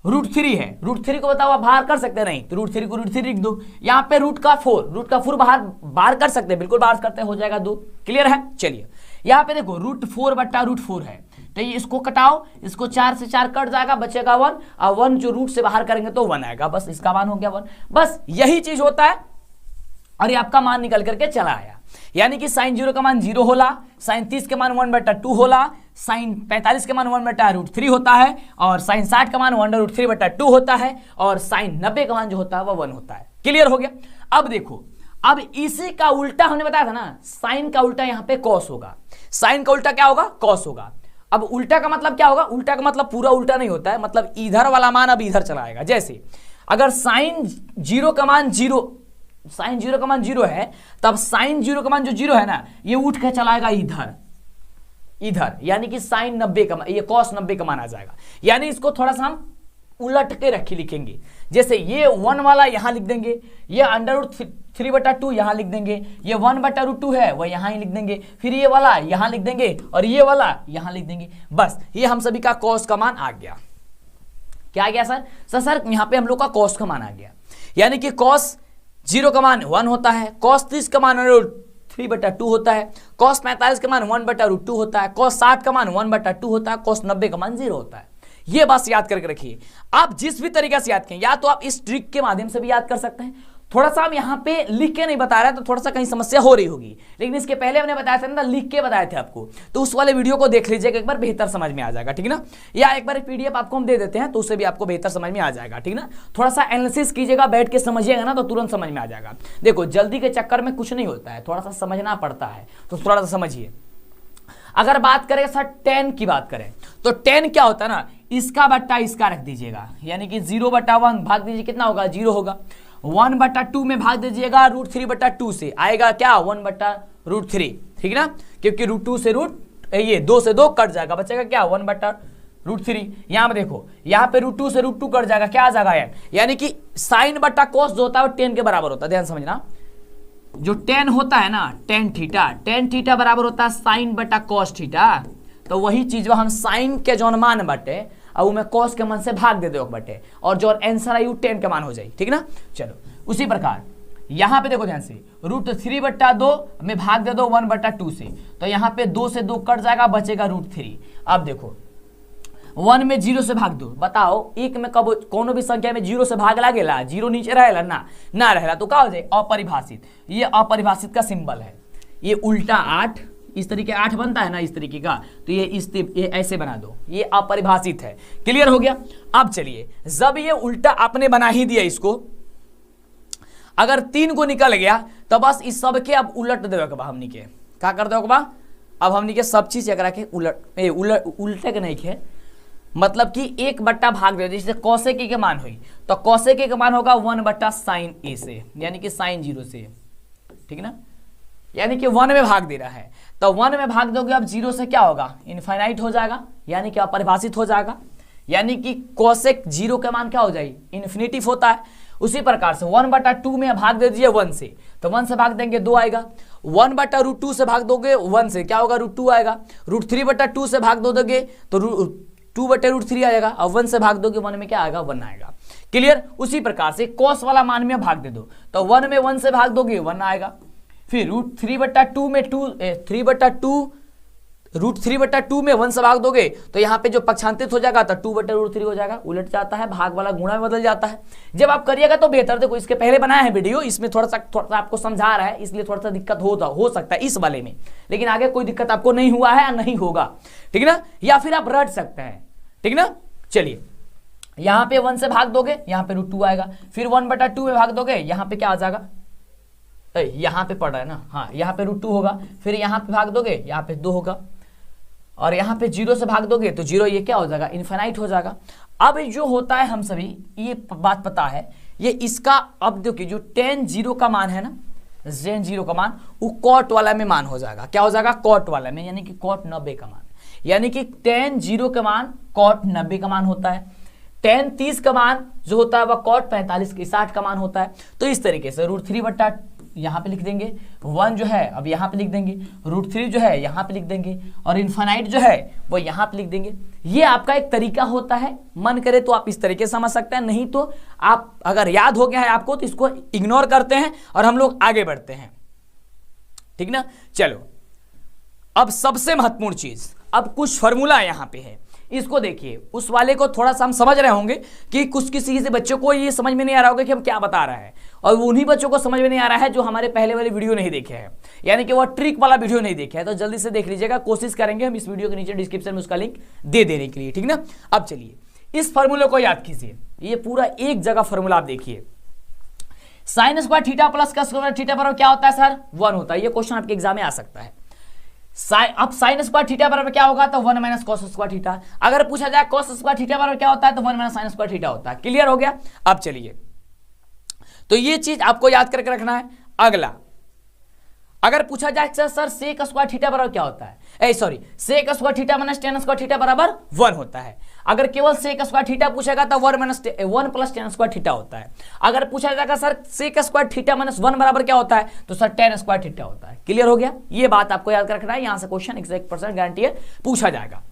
√3 है, √3 को बताओ आप बाहर कर सकते नहीं, तो √3 को √3 लिख दो। यहाँ पे रूट का 4 बाहर कर सकते हैं, बिल्कुल बाहर करते हैं, हो जाएगा 2। क्लियर है। चलिए यहाँ पे देखो √4/√4 है, तो ये इसको कटाओ, इसको 4 से 4 कट जाएगा, बचेगा 1, और 1 जो रूट से बाहर करेंगे तो 1 आएगा, बस इसका मान हो गया 1। बस यही चीज होता है, और ये आपका मान निकल करके चला आया। यानी कि साइन 0 का मान 0 होला, साइन 30 के मान 1/2 होला, साइन 45 का मान 1/√3 होता है और साइन 60 का मान 1/√3/2 होता है और साइन 90 का मान जो होता है वो 1 होता है। क्लियर हो गया। अब देखो, अब इसी का उल्टा हमने बताया था ना, साइन का उल्टा यहां पे कॉस होगा। साइन का उल्टा क्या होगा? कॉस होगा। अब उल्टा का मतलब क्या होगा? उल्टा का मतलब पूरा उल्टा नहीं होता है, मतलब इधर वाला मान अब इधर चला आएगा। जैसे अगर साइन 0 का मान 0, साइन 0 का मान 0 है, तब साइन 0 का मान जो 0 है ना, ये उठ के चलाएगा इधर इधर, यानी कि साइन 90 का, ये कॉस 90 का मान आ जाएगा। यानी इसको थोड़ा सा हम उलट के रखी लिखेंगे। जैसे ये 1 वाला यहां लिख देंगे, ये √3/2 यहां लिख देंगे, ये 1/√2 है वह यहां ही लिख देंगे, फिर ये वाला यहां लिख देंगे और ये वाला यहां लिख देंगे। बस ये हम सभी का कॉस का मान आ गया। क्या आ गया सर? सर यहां पे हम लोग का कॉस का मान आ गया। यानी कि कॉस 0 का मान 1 होता है, कॉस 30 का मान 3/2 होता है, कॉस 45 का मान 1/√2 होता है, कॉस 60 का मान 1/2 होता है, कॉस 90 का मान 0 होता है। ये बात याद करके रखिए। आप जिस भी तरीके से याद करें, या तो आप इस ट्रिक के माध्यम से भी याद कर सकते हैं। थोड़ा सा हम यहाँ पे लिख के नहीं बता रहे हैं तो थोड़ा सा कहीं समस्या हो रही होगी, लेकिन इसके पहले हमने बताया था ना, लिख के बताए थे आपको, तो उस वाले वीडियो को देख लीजिएगा एक बार, बेहतर समझ में आ जाएगा। ठीक ना। या एक बार PDF आपको हम दे देते हैं तो उससे भी आपको बेहतर समझ में आ जाएगा। ठीक ना। थोड़ा सा एनालिसिस कीजिएगा, बैठ के समझिएगा ना तो तुरंत समझ में आ जाएगा। देखो जल्दी के चक्कर में कुछ नहीं होता है, थोड़ा सा समझना पड़ता है, तो थोड़ा सा समझिए। अगर बात करें सर tan की बात करें तो tan क्या होता है ना, इसका बट्टा इसका रख दीजिएगा, यानी कि 0/1 भाग दीजिए, कितना होगा? 0 होगा। 1/2 में भाग दीजिएगा √3/2 से, आएगा क्या? 1/√3। ठीक ना, क्योंकि √2 से ये 2 से 2 कट जाएगा, बचेगा क्या? 1/√3। यहां पे देखो, यहां पे √2 से √2 कट जाएगा, क्या आ जाएगा यार? यानी कि साइन बट्टा कॉस जो होता है वो tan के बराबर होता है। ध्यान समझना, जो tan होता है ना, tan थीटा बराबर होता है साइन बटा कॉस थीटा। तो वही चीज हम साइन के जौन मान बटे और मैं कॉस के मान से भाग दे दो बटे, और जो आंसर आई वो tan के मान हो जाए। ठीक ना। चलो उसी प्रकार यहां पे देखो ध्यान से, √3/2 में भाग दे दो 1/2 से, तो यहां पे 2 से 2 कट जाएगा, बचेगा √3। अब देखो 1 में 0 से भाग दो, बताओ एक में कब कोनो भी संख्या में 0 से भाग लागेला? 0 नीचे रहेला ना रहेला, तो क्या हो जाए? अपरिभाषित। ये अपरिभाषित का सिंबल है। ये उल्टा 8 इस तरीके 8 बनता है ना, इस तरीके का, तो ये ऐसे बना दो, ये अपरिभाषित है। क्लियर हो गया। अब चलिए, जब ये उल्टा आपने बना ही दिया इसको, अगर 3 को निकल गया तो बस इस सब के अब उलट देवे के बा, हमनी के क्या कर देवे के बा? अब हमनी के सब चीज एकरा के उल्टे के नहीं के, मतलब कि 1 बट्टा भाग दे, जैसे कौशिकी के मान हुई तो कौशिकी के मान होगा 1/sin A से, यानी कि sin 0 से। ठीक ना, यानी कि 1 में भाग दे रहा है, तो 1 में भाग दोगे अब 0 से क्या होगा? इनफाइनाइट हो जाएगा, यानी कि अपरिभाषित हो जाएगा। यानी कि कोसेक 0 का मान क्या हो जाए? इन्फिनिटिव होता है। उसी प्रकार से 1/2 में भाग दे दीजिए 1 से, तो 1 से भाग देंगे 2 आएगा। 1/√2 से भाग दोगे 1 से, क्या होगा? √2 आएगा। √3/2 से भाग दोगे तो 2/√3 आएगा, और 1 से भाग दोगे 1 में क्या आएगा? 1 आएगा। क्लियर। उसी प्रकार से कॉस वाला मान में भाग दे दो, तो 1 में 1 से भाग दोगे 1 आएगा। फिर √3/2 में 3/2 में 1 से भाग दोगे तो यहाँ पे जो पक्षांतरित हो जाएगा तो 2/√3 हो जाएगा, उलट जाता है, भाग वाला गुणा में बदल जाता है। जब आप करिएगा तो बेहतर। देखो इसके पहले बनाया है वीडियो, इसमें थोड़ा सा आपको समझा रहा है, इसलिए थोड़ा सा दिक्कत हो सकता है इस वाले में, लेकिन आगे कोई दिक्कत आपको नहीं हुआ है या नहीं होगा। ठीक ना, या फिर आप रट सकते हैं। ठीक ना। चलिए, यहाँ पे 1 से भाग दोगे, यहाँ पे √2 आएगा। फिर 1/2 में भाग दोगे, यहाँ पे क्या आ जाएगा? यहाँ पे पड़ रहा है ना, हाँ, यहाँ पे √2 होगा। फिर यहाँ पे भाग दोगे, यहाँ पे 2 होगा, और यहाँ पे 0 से भाग दोगे तो 0 ये क्या हो जाएगा? इनफाइनाइट हो जाएगा। अब जो होता है, हम सभी ये बात पता है, ये इसका अब देखिए जो tan 0 का मान है ना, tan 0 का मान वो cot वाला में मान हो जाएगा। क्या हो जाएगा? cot वाला में, यानी कि cot 90 का मान, यानी कि tan 0 का मान cot 90 का मान होता है। tan 30 का मान जो होता है वह cot 45 के 60 का मान होता है। तो इस तरीके से √3 यहाँ पे लिख देंगे, 1 जो है अब यहाँ पे लिख देंगे, √3 जो है यहाँ पे लिख देंगे, और इनफाइनाइट जो है वो यहाँ पे लिख देंगे। ये आपका एक तरीका होता है, मन करे तो आप इस तरीके से समझ सकते हैं, नहीं तो आप अगर याद हो गया है आपको तो इसको इग्नोर करते हैं और हम लोग आगे बढ़ते हैं। ठीक ना। चलो, अब सबसे महत्वपूर्ण चीज, अब कुछ फॉर्मूला यहाँ पे है, इसको देखिए, उस वाले को थोड़ा सा हम समझ रहे होंगे कि कुछ किसी से बच्चों को ये समझ में नहीं आ रहा होगा कि हम क्या बता रहे हैं, और उन्हीं बच्चों को समझ में नहीं आ रहा है जो हमारे पहले वाले वीडियो नहीं देखे हैं, यानी कि वो ट्रिक वाला वीडियो नहीं देखे है। तो जल्दी से देख लीजिएगा, कोशिश करेंगे हम इस वीडियो के नीचे डिस्क्रिप्शन में उसका लिंक दे देने के लिए, ठीक ना। अब चलिए इस फॉर्मूले को याद कीजिए, ये पूरा एक जगह फॉर्मूला आप देखिए, साइन स्क्वायर थीटा प्लस का स्क्वायर थीटा बराबर क्या होता है सर? 1 होता है। ये क्वेश्चन आपके एग्जाम में आ सकता है। अब साइन स्क्वायर थीटा बराबर क्या होगा? तो 1 माइनस कॉस स्क्वायर थीटा। अगर पूछा जाए कॉस स्क्वायर थीटा बराबर क्या होता है? तो 1 माइनस साइन स्क्वायर थीटा होता है। क्लियर हो गया? अब चलिए, तो ये चीज आपको याद करके रखना है। अगला, अगर पूछा जाए सर सेक स्क्वायर थीटा बराबर क्या होता है? Sorry, sec square theta minus tan square theta बराबर 1 होता है। अगर केवल सेक स्क्वायर थीटा पूछेगा तो 1 प्लस टेन स्क्वायर थीटा होता है। अगर पूछा जाएगा sir sec square theta minus 1 बराबर क्या होता है? तो सर टेन स्क्वायर थीटा होता है। क्लियर हो गया? ये बात आपको याद रखना है, यहां से क्वेश्चन 100% गारंटी है पूछा जाएगा।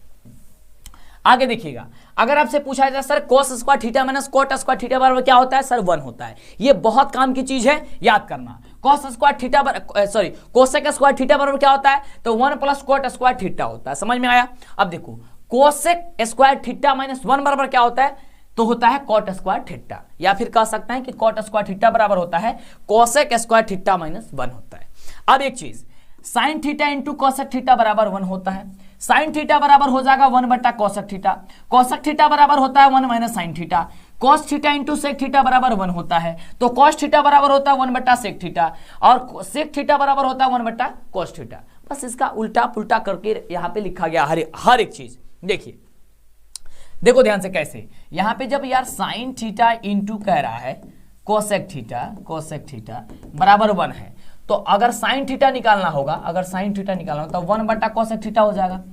आगे देखिएगा, अगर आपसे पूछा जाए sir cos square theta minus cot square theta बराबर क्या होता है? सर 1 होता है। ये बहुत काम की चीज है, याद करना। cos square theta sorry cosec square theta बराबर क्या होता है? तो 1 प्लस cot स्क्वायर थीटा होता है। समझ में आया? अब देखो, कोसेक स्क्वायर थीटा माइनस 1 बराबर क्या होता है? तो होता है cot स्क्वायर थीटा, या फिर कह सकते हैं कि cot स्क्वायर थीटा बराबर होता है कोसेक स्क्वायर थीटा माइनस 1 होता है। अब एक चीज, sine theta into cosec theta बराबर 1 होता है। साइन थीटा बराबर हो जाएगा 1 बटा कोसेक थीटा। कोसेक थीटा बराबर होता है 1 माइनस sine theta. Cos theta into sec theta बराबर 1 होता है, तो कॉस थीटा बराबर होता है 1 बटा सेक थीटा, और सेक थीटा बराबर होता है 1 बटा कॉस थीटा। बस इसका उल्टा पुल्टा करके यहाँ पे लिखा गया हर एक चीज। देखिए, देखो ध्यान से कैसे, यहाँ पे जब यार साइन थीटा इंटू कह रहा है कोसेक थीटा बराबर 1 है, तो अगर साइन थीटा निकालना होगा, तो 1 बटा कोसेक थीटा हो जाएगा।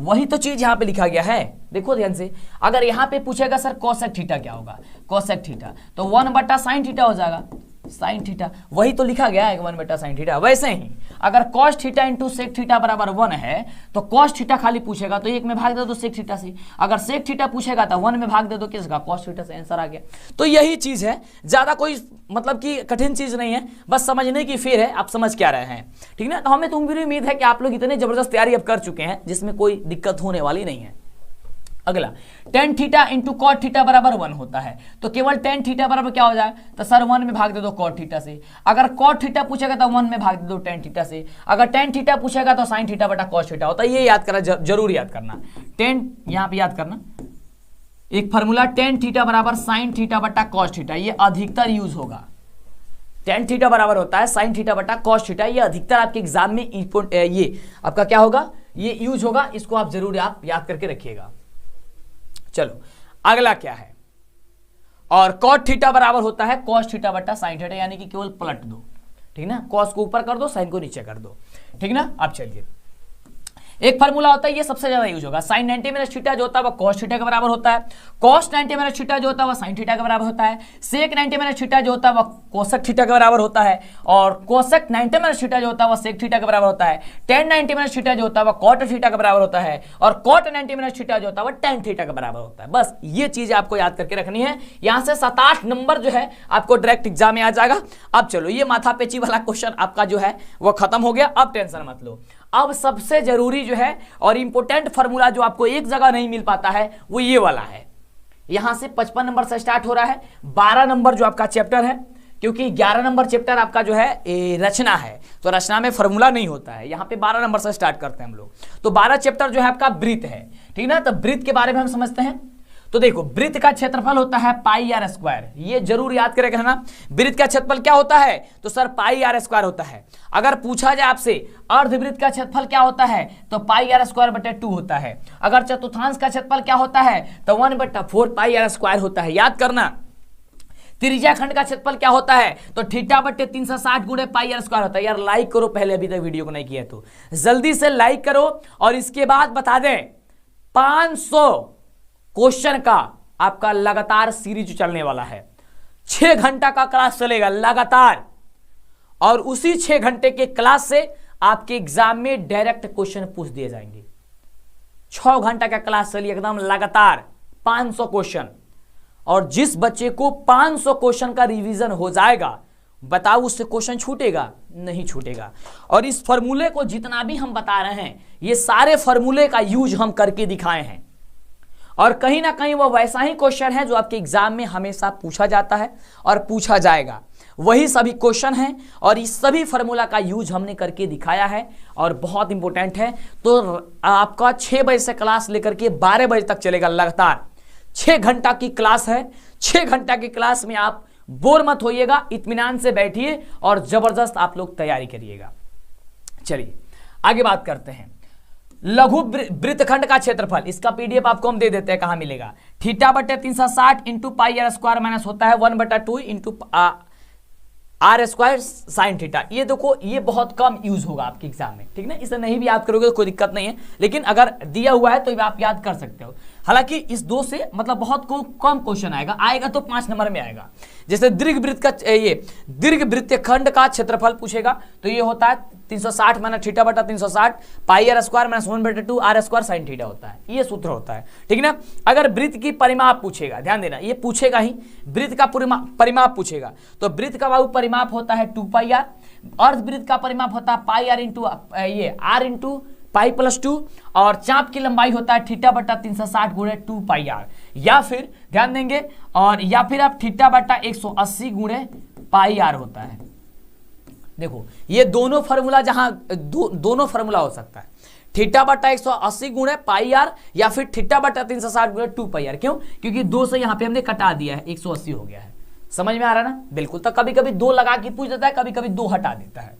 वही तो चीज यहाँ पे लिखा गया है। देखो ध्यान से, अगर यहाँ पे पूछेगा सर कोसेक थीटा क्या होगा? कोसेक थीटा, तो 1 बटा साइन थीटा हो जाएगा। साइन थीटा वही तो लिखा गया है 1 बटा साइन थीटा। वैसे ही अगर cos theta into sec theta बराबर 1 है, तो कॉस थीटा खाली पूछेगा तो 1 में भाग दे दो सेक थीटा से। अगर सेक थीटा पूछेगा तो 1 में भाग दे दो किसका? कॉस थीटा से। आंसर आ गया। तो यही चीज है, ज्यादा कोई मतलब कि कठिन चीज नहीं है, बस समझने की फेर है, आप समझ क्या रहे हैं, ठीक ना। तो हमें तो उम्मीद है कि आप लोग इतने जबरदस्त तैयारी अब कर चुके हैं जिसमें कोई दिक्कत होने वाली नहीं है। अगला, tan theta into cot theta बराबर 1 होता है, तो केवल टेन थीटा बराबर क्या हो जाए? तो सर 1 में भाग दे दो कॉट थीटा से। अगर कॉट थीटा पूछेगा तो 1 में भाग दे दो टेन थीटा से। अगर टेन थीटा पूछेगा तो साइन थीटा बटा कॉस थीटा होता है। ये याद करना, जरूर याद करना। टेन यहाँ पे याद करना, एक फॉर्मूला टेन थीटा बराबर साइन थीटा बटा कॉस थीटा, ये अधिकतर यूज होगा। टेन थीटा बराबर होता है साइन थीटा बटा कॉस थीटा, ये अधिकतर आपके एग्जाम में ये आपका क्या होगा? ये यूज होगा। इसको आप जरूर आप याद करके रखिएगा। चलो अगला क्या है? और कॉट थीटा बराबर होता है कॉस थीटा बटा साइन थीटा, यानी कि केवल पलट दो, ठीक ना। कॉस को ऊपर कर दो, साइन को नीचे कर दो, ठीक ना। अब चलिए, एक फार्मूला होता है, ये सबसे ज्यादा यूज होगा। साइन 90 माइनस थीटा जो होता है वह कॉस थीटा के बराबर होता है। कॉस 90 माइनस थीटा जो होता है वह साइन थीटा के बराबर होता है। सेक 90 माइनस थीटा जो होता है वह कोसेक थीटा के बराबर होता है, और कोसेक 90 माइनस थीटा जो होता है वह सेक थीटा के बराबर होता है। टेन 90 माइनस थीटा जो होता है वह कॉट थीटा के बराबर होता है, और कॉट 90 माइनस थीटा जो होता है वह टेन थीटा के बराबर होता है। बस ये चीज आपको याद करके रखनी है। यहां से 7-8 नंबर जो है आपको डायरेक्ट एग्जाम में आ जाएगा। अब चलो, ये माथा पेची वाला क्वेश्चन आपका जो है वो खत्म हो गया। अब टेंशन मत लो। अब सबसे जरूरी जो है और इंपोर्टेंट फार्मूला जो आपको एक जगह नहीं मिल पाता है वो ये वाला है। यहां से 55 नंबर से स्टार्ट हो रहा है, 12 नंबर जो आपका चैप्टर है, क्योंकि 11 नंबर चैप्टर आपका जो है रचना है, तो रचना में फार्मूला नहीं होता है। यहाँ पे 12 नंबर से स्टार्ट करते हैं हम लोग। तो 12 चैप्टर जो है आपका वृत्त है, ठीक ना। तो वृत्त के बारे में हम समझते हैं। तो देखो, वृत्त का क्षेत्रफल होता है पाई आर स्क्वायर, ये जरूर याद करके रखना। वृत्त का क्षेत्रफल क्या होता है? तो सर पाई आर स्क्वायर होता है। अगर पूछा जाए आपसे अर्धवृत्त का क्षेत्रफल क्या होता है, तो पाई आर स्क्वायर बटे 2 होता है। अगर चतुर्थांश का क्षेत्रफल क्या होता है, तो 1/4 पाई आर स्क्वायर होता है। याद करना। त्रिज्या खंड का क्षेत्रफल क्या होता है, तो थीटा बटे 360 गुणे पाई आर स्क्वायर होता है। यार लाइक करो पहले, अभी तक वीडियो को नहीं किया तो जल्दी से लाइक करो, और इसके बाद बता दें 500 क्वेश्चन का आपका लगातार सीरीज चलने वाला है। 6 घंटा का क्लास चलेगा लगातार, और उसी 6 घंटे के क्लास से आपके एग्जाम में डायरेक्ट क्वेश्चन पूछ दिए जाएंगे। 6 घंटा का क्लास चलिए एकदम लगातार, 500 क्वेश्चन। और जिस बच्चे को 500 क्वेश्चन का रिवीजन हो जाएगा, बताओ उससे क्वेश्चन छूटेगा? नहीं छूटेगा। और इस फॉर्मूले को जितना भी हम बता रहे हैं, ये सारे फॉर्मूले का यूज हम करके दिखाए हैं। और कहीं ना कहीं वो वैसा ही क्वेश्चन है जो आपके एग्जाम में हमेशा पूछा जाता है और पूछा जाएगा, वही सभी क्वेश्चन हैं और इस सभी फार्मूला का यूज हमने करके दिखाया है और बहुत इंपॉर्टेंट है। तो आपका 6 बजे से क्लास लेकर के 12 बजे तक चलेगा लगातार, 6 घंटा की क्लास है। 6 घंटा की क्लास में आप बोर मत होइएगा, इत्मीनान से बैठिए और जबरदस्त आप लोग तैयारी करिएगा। चलिए आगे बात करते हैं। लघु वृत्तखंड का क्षेत्रफल, इसका पीडीएफ आपको हम दे देते हैं, कहां मिलेगा। थीटा बटे 360 into pi r square minus होता है 1/2 into r square sine theta. ये देखो ये बहुत कम यूज होगा आपके एग्जाम में, ठीक ना, इसे नहीं भी याद करोगे तो कोई दिक्कत नहीं है, लेकिन अगर दिया हुआ है तो आप याद कर सकते हो। हालांकि इस 2 से मतलब बहुत कम क्वेश्चन आएगा तो 5 नंबर में आएगा। जैसे दीर्घ वृत्तीय खंड का क्षेत्रफल पूछेगा तो ये होता है 360 माइनस थीटा बटा 360 pi r square minus 1/2 r square sine theta होता है, ये सूत्र होता है, ठीक ना। अगर वृत्त की परिमाप पूछेगा, ध्यान देना ये पूछेगा ही, वृत्त का परिमाप पूछेगा तो वृत्त का बाहु परिमाप होता है 2 पाई आर, अर्धवृत्त का परिमाप होता है पाई आर इंटू ये आर इंटू पाई प्लस 2 और चाप की लंबाई होता है थीटा बटा 360 गुणे 2 पाई आर, या फिर ध्यान देंगे और या फिर आप थीटा बटा 180 गुणे पाई आर होता है। देखो ये दोनों फार्मूला जहां दोनों फार्मूला हो सकता है, थीटा बटा 180 गुणे पाई आर या फिर थीटा बटा 360 गुणे 2 पाई आर। क्यों? क्योंकि 2 से यहां पे हमने कटा दिया है, 180 हो गया है। समझ में आ रहा है ना? बिल्कुल। तो कभी कभी 2 लगा के पूछ देता है, कभी कभी 2 हटा देता है।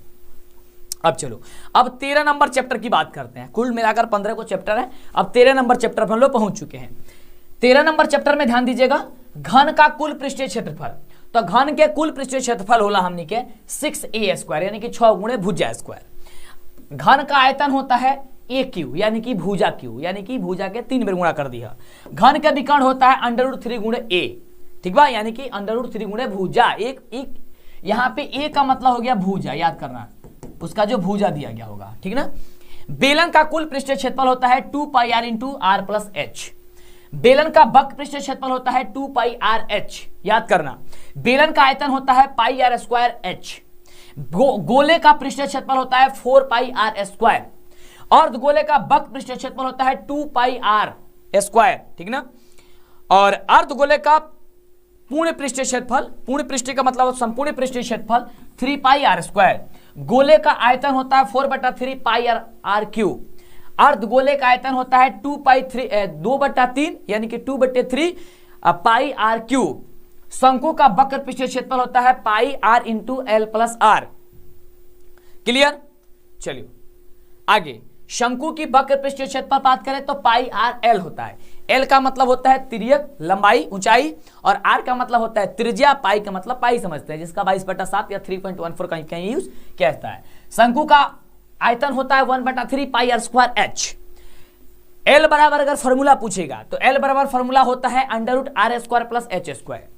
अब चलो, अब 13 नंबर चैप्टर की बात करते हैं। कुल मिलाकर 15 को चैप्टर है, अब 13 नंबर चैप्टर पर हम लोग पहुंच चुके हैं। 13 नंबर चैप्टर में ध्यान दीजिएगा, घन का कुल पृष्ठीय क्षेत्रफल। तो घन के कुल पृष्ठीय क्षेत्रफल होला हमने के 6a स्क्वायर यानी कि 6 गुणे भुजा स्क्वायर। घन का आयतन होता है a क्यू यानी कि भुजा क्यू, यानी कि भुजा के 3 बार गुणा कर दिया। घन का विकर्ण होता है √3 गुणे a, ठीक बा, यानी कि √3 गुणे भुजा। एक यहां पे a का मतलब हो गया भुजा, याद करना, उसका जो भुजा दिया गया होगा, ठीक ना। बेलन का कुल पृष्ठीय क्षेत्रफल होता है 2 pi r into r plus h. बेलन का वक्र पृष्ठीय क्षेत्रफल होता है 2 पाई आर एच, याद करना। बेलन का आयतन होता है पाई आर स्क्वायर एच। गोले का पृष्ठीय क्षेत्रफल होता है 4 पाई आर स्क्वायर। अर्धगोले का वक्र पृष्ठीय क्षेत्रफल होता है 2 पाई आर स्क्वायर, ठीक ना। और अर्धगोले का पूर्ण पृष्ठीय क्षेत्रफल, पूर्ण पृष्ठीय का मतलब संपूर्ण पृष्ठीय क्षेत्रफल 3 पाई आर स्क्वायर। गोले का आयतन होता है 4/3 पाई आर क्यूब। अर्धगोले का आयतन होता है 2/3 यानी कि 2/3 पाई आर क्यूब। शंकु का वक्र पृष्ठीय क्षेत्रफल होता है pi r into l plus r. Clear? चलिए आगे, शंकु की वक्र पृष्ठीय क्षेत्रफल बात करें तो पाई आर एल होता है। एल का मतलब होता है तिर्यक, लंबाई, ऊंचाई, और आर का मतलब होता है त्रिज्या, पाई का मतलब पाई समझते हैं, जिसका 22/7 या 3.14 कहीं कहीं यूज किया जाता है। शंकु का आयतन होता है 1/3 पाई आर स्क्वायर एच। एल बराबर अगर फॉर्मूला पूछेगा तो एल बराबर फॉर्मूला होता है √r square plus H square.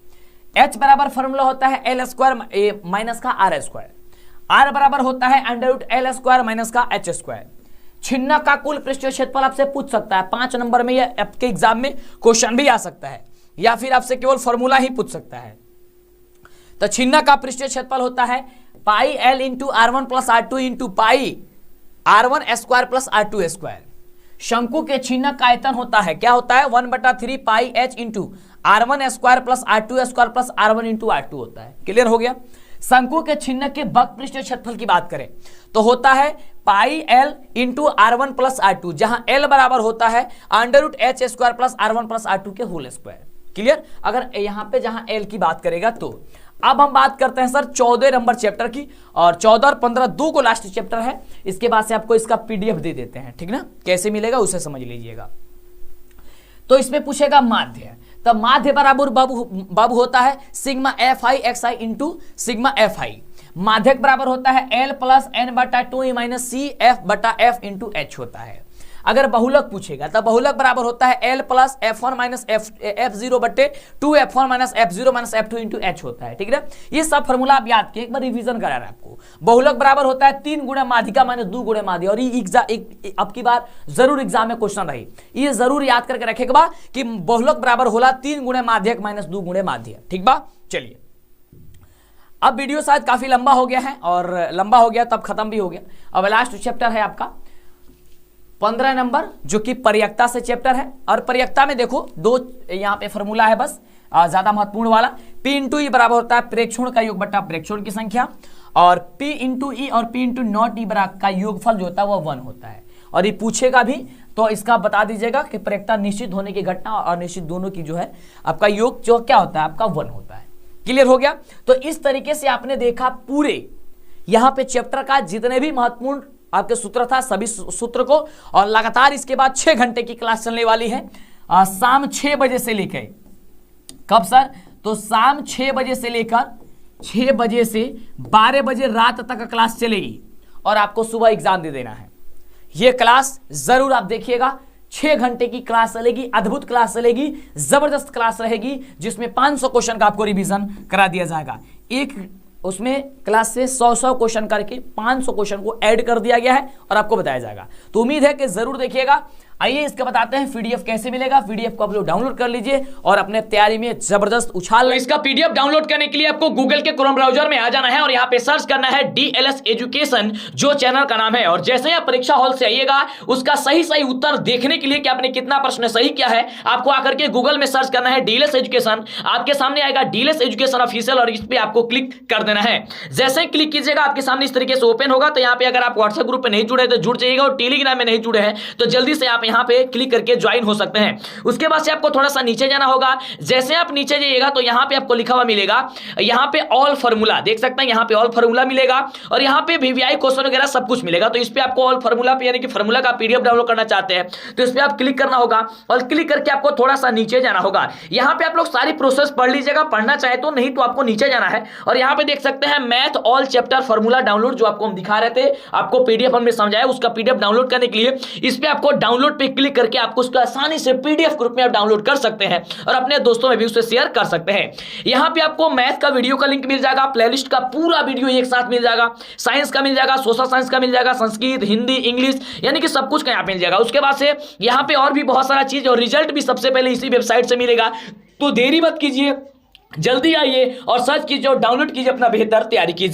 H बराबर फॉर्मूला होता है एल स्क्वायर माइनस का आर स्क्वायर। आर बराबर होता है √l स्क्वायर माइनस का एच स्क्वायर। छिन्नक का कुल पृष्ठीय क्षेत्रफल आपसे पूछ सकता है 5 नंबर में, या आपके एग्जाम में क्वेश्चन भी आ सकता है, या फिर आपसे केवल फॉर्मूला ही पूछ सकता है। तो छिन्नक का पृष्ठीय क्षेत्रफल होता है pi L into R1 plus R2 into pi R1 square plus R2 square. शंकु के छिन्नक का आयतन होता है, क्या होता है, 1/3 pi h into R1 square plus R2 square plus R1 into R2 होता है। क्लियर हो गया? शंकु के छिन्नक के वक्र पृष्ठीय क्षेत्रफल की बात करें तो होता है pi L into R1 plus R2, जहां एल बराबर होता है √h square plus R1 plus R2 के होल स्क्वायर। क्लियर? अगर यहां पे जहां एल की बात करेगा तो अब हम बात करते हैं सर 14 नंबर चैप्टर की, और 14 और 15 दो को लास्ट चैप्टर है। इसके बाद से आपको इसका पीडीएफ दे देते हैं, ठीक ना, कैसे मिलेगा उसे समझ लीजिएगा। तो इसमें पूछेगा माध्य, तब माध्य बराबर बाबू होता है sigma f i x i into sigma f i. माध्यक बराबर होता है l plus n/2 minus c f बटा एफ इंटू एच होता है। अगर बहुलक पूछेगा तब बहुलक बराबर होता है l plus f1 minus f0 बटे 2f1 minus f0 minus f2 into h होता है, ठीक है। ये सब फॉर्मूला आप याद किए, एक बार रिवीजन करा रहा है आपको। बहुलक बराबर होता है 3 गुणे माध्यिका माइनस 2 गुणे माध्य, और ये अब की बार जरूर एग्जाम में क्वेश्चन रही, ये जरूर याद करके रखेगा कि बहुलक बराबर होला 3 गुणे माध्यक माइनस 2 गुणे माध्य, ठीक बा। चलिए, अब वीडियो शायद काफी लंबा हो गया है, और लंबा हो गया तब खत्म भी हो गया। अब लास्ट चैप्टर है आपका 15 नंबर जो कि पर्यक्ता से चैप्टर है। और पर्यक्ता में देखो दो यहाँ पे फॉर्मूला है बस, ज्यादा महत्वपूर्ण वाला। P इंटू ई बराबर होता है प्रेक्षण का योग बटा प्रेक्षण की संख्या, और P इंटू ई और P इंटू नॉट ई बराबर का योगफल जो होता है वो 1 होता है। और ये पूछेगा भी तो इसका बता दीजिएगा कि पर्यक्ता निश्चित होने की घटना और निश्चित दोनों की जो है आपका योग जो क्या होता है आपका 1 होता है। क्लियर हो गया। तो इस तरीके से आपने देखा पूरे यहाँ पे चैप्टर का जितने भी महत्वपूर्ण आपके सूत्र था सभी सूत्र को, और लगातार इसके बाद 6 घंटे की क्लास चलने वाली है। शाम 6 बजे से लेकर, कब सर? तो शाम 6 बजे से लेकर 6 बजे से 12 बजे रात तक क्लास चलेगी और आपको सुबह एग्जाम दे देना है। यह क्लास जरूर आप देखिएगा, 6 घंटे की क्लास चलेगी, अद्भुत क्लास चलेगी, जबरदस्त क्लास रहेगी, जिसमें 500 क्वेश्चन का आपको रिवीजन करा दिया जाएगा। एक उसमें क्लास से 100 क्वेश्चन करके 500 क्वेश्चन को ऐड कर दिया गया है और आपको बताया जाएगा। तो उम्मीद है कि जरूर देखिएगा। आइए इसके बताते हैं पीडीएफ कैसे मिलेगा। पीडीएफ को आप लोग डाउनलोड कर लीजिए और अपने तैयारी में जबरदस्त उछाल। तो इसका पीडीएफ डाउनलोड करने के लिए आपको गूगल के क्रोम ब्राउजर में आ जाना है और यहाँ पे सर्च करना है DLS एजुकेशन, जो चैनल का नाम है। और जैसे ही आप परीक्षा हॉल से आइएगा, उसका सही सही उत्तर देखने के लिए कि आपने कितना प्रश्न सही किया है, आपको आकर के गूगल में सर्च करना है DLS एजुकेशन। आपके सामने आएगा DLS एजुकेशन ऑफिशियल और इस पे आपको क्लिक कर देना है। जैसे ही क्लिक कीजिएगा आपके सामने इस तरीके से ओपन होगा। तो यहाँ पे अगर आप व्हाट्सएप ग्रुप पे नहीं जुड़े तो जुड़ जाइएगा, और टेलीग्राम में नहीं जुड़े हैं तो जल्दी से आप यहाँ पे क्लिक करके ज्वाइन हो सकते हैं। उसके बाद से आपको थोड़ा सा नीचे जाना होगा। जैसे आप नीचे जाइएगा तो यहाँ पे आपको लिखा हुआ मिलेगा, यहाँ पे ऑल फार्मूला देख सकते हैं, यहाँ पे ऑल फार्मूला मिलेगा और यहाँ पे VVI क्वेश्चन वगैरह सब कुछ मिलेगा। तो इस पे आपको ऑल फार्मूला पे यानी कि फार्मूला का पीडीएफ डाउनलोड करना चाहते हैं तो इस पे आप क्लिक करना होगा और क्लिक करके आपको थोड़ा सा नीचे जाना होगा। यहाँ पे आप लोग सारी प्रोसेस पढ़ लीजिएगा, पढ़ना चाहे तो, नहीं तो आपको नीचे जाना है। और यहाँ पे देख सकते हैं math all chapter formula download, जो आपको हम दिखा रहे थे, आपको पीडीएफ हमने समझाया, उसका पीडीएफ डाउनलोड करने के लिए इस पे आपको डाउनलोड पे क्लिक करके आपको उसको आसानी से पीडीएफ ग्रुप में आप डाउनलोड कर सकते हैं और अपने दोस्तों में भी उसे शेयर कर सकते हैं। यहां पे आपको मैथ का वीडियो का लिंक मिल जाएगा, प्लेलिस्ट का पूरा वीडियो एक साथ मिल जाएगा, साइंस का मिल जाएगा, सोशल साइंस का मिल जाएगा, संस्कृत, हिंदी, इंग्लिश, यानी कि सब कुछ का यहाँ पे मिल जाएगा। उसके बाद से यहाँ पे और भी बहुत सारा चीज, और रिजल्ट भी सबसे पहले इसी वेबसाइट से मिलेगा। तो देरी मत कीजिए, जल्दी आइए और सर्च कीजिए और डाउनलोड कीजिए, अपना बेहतर तैयारी कीजिए।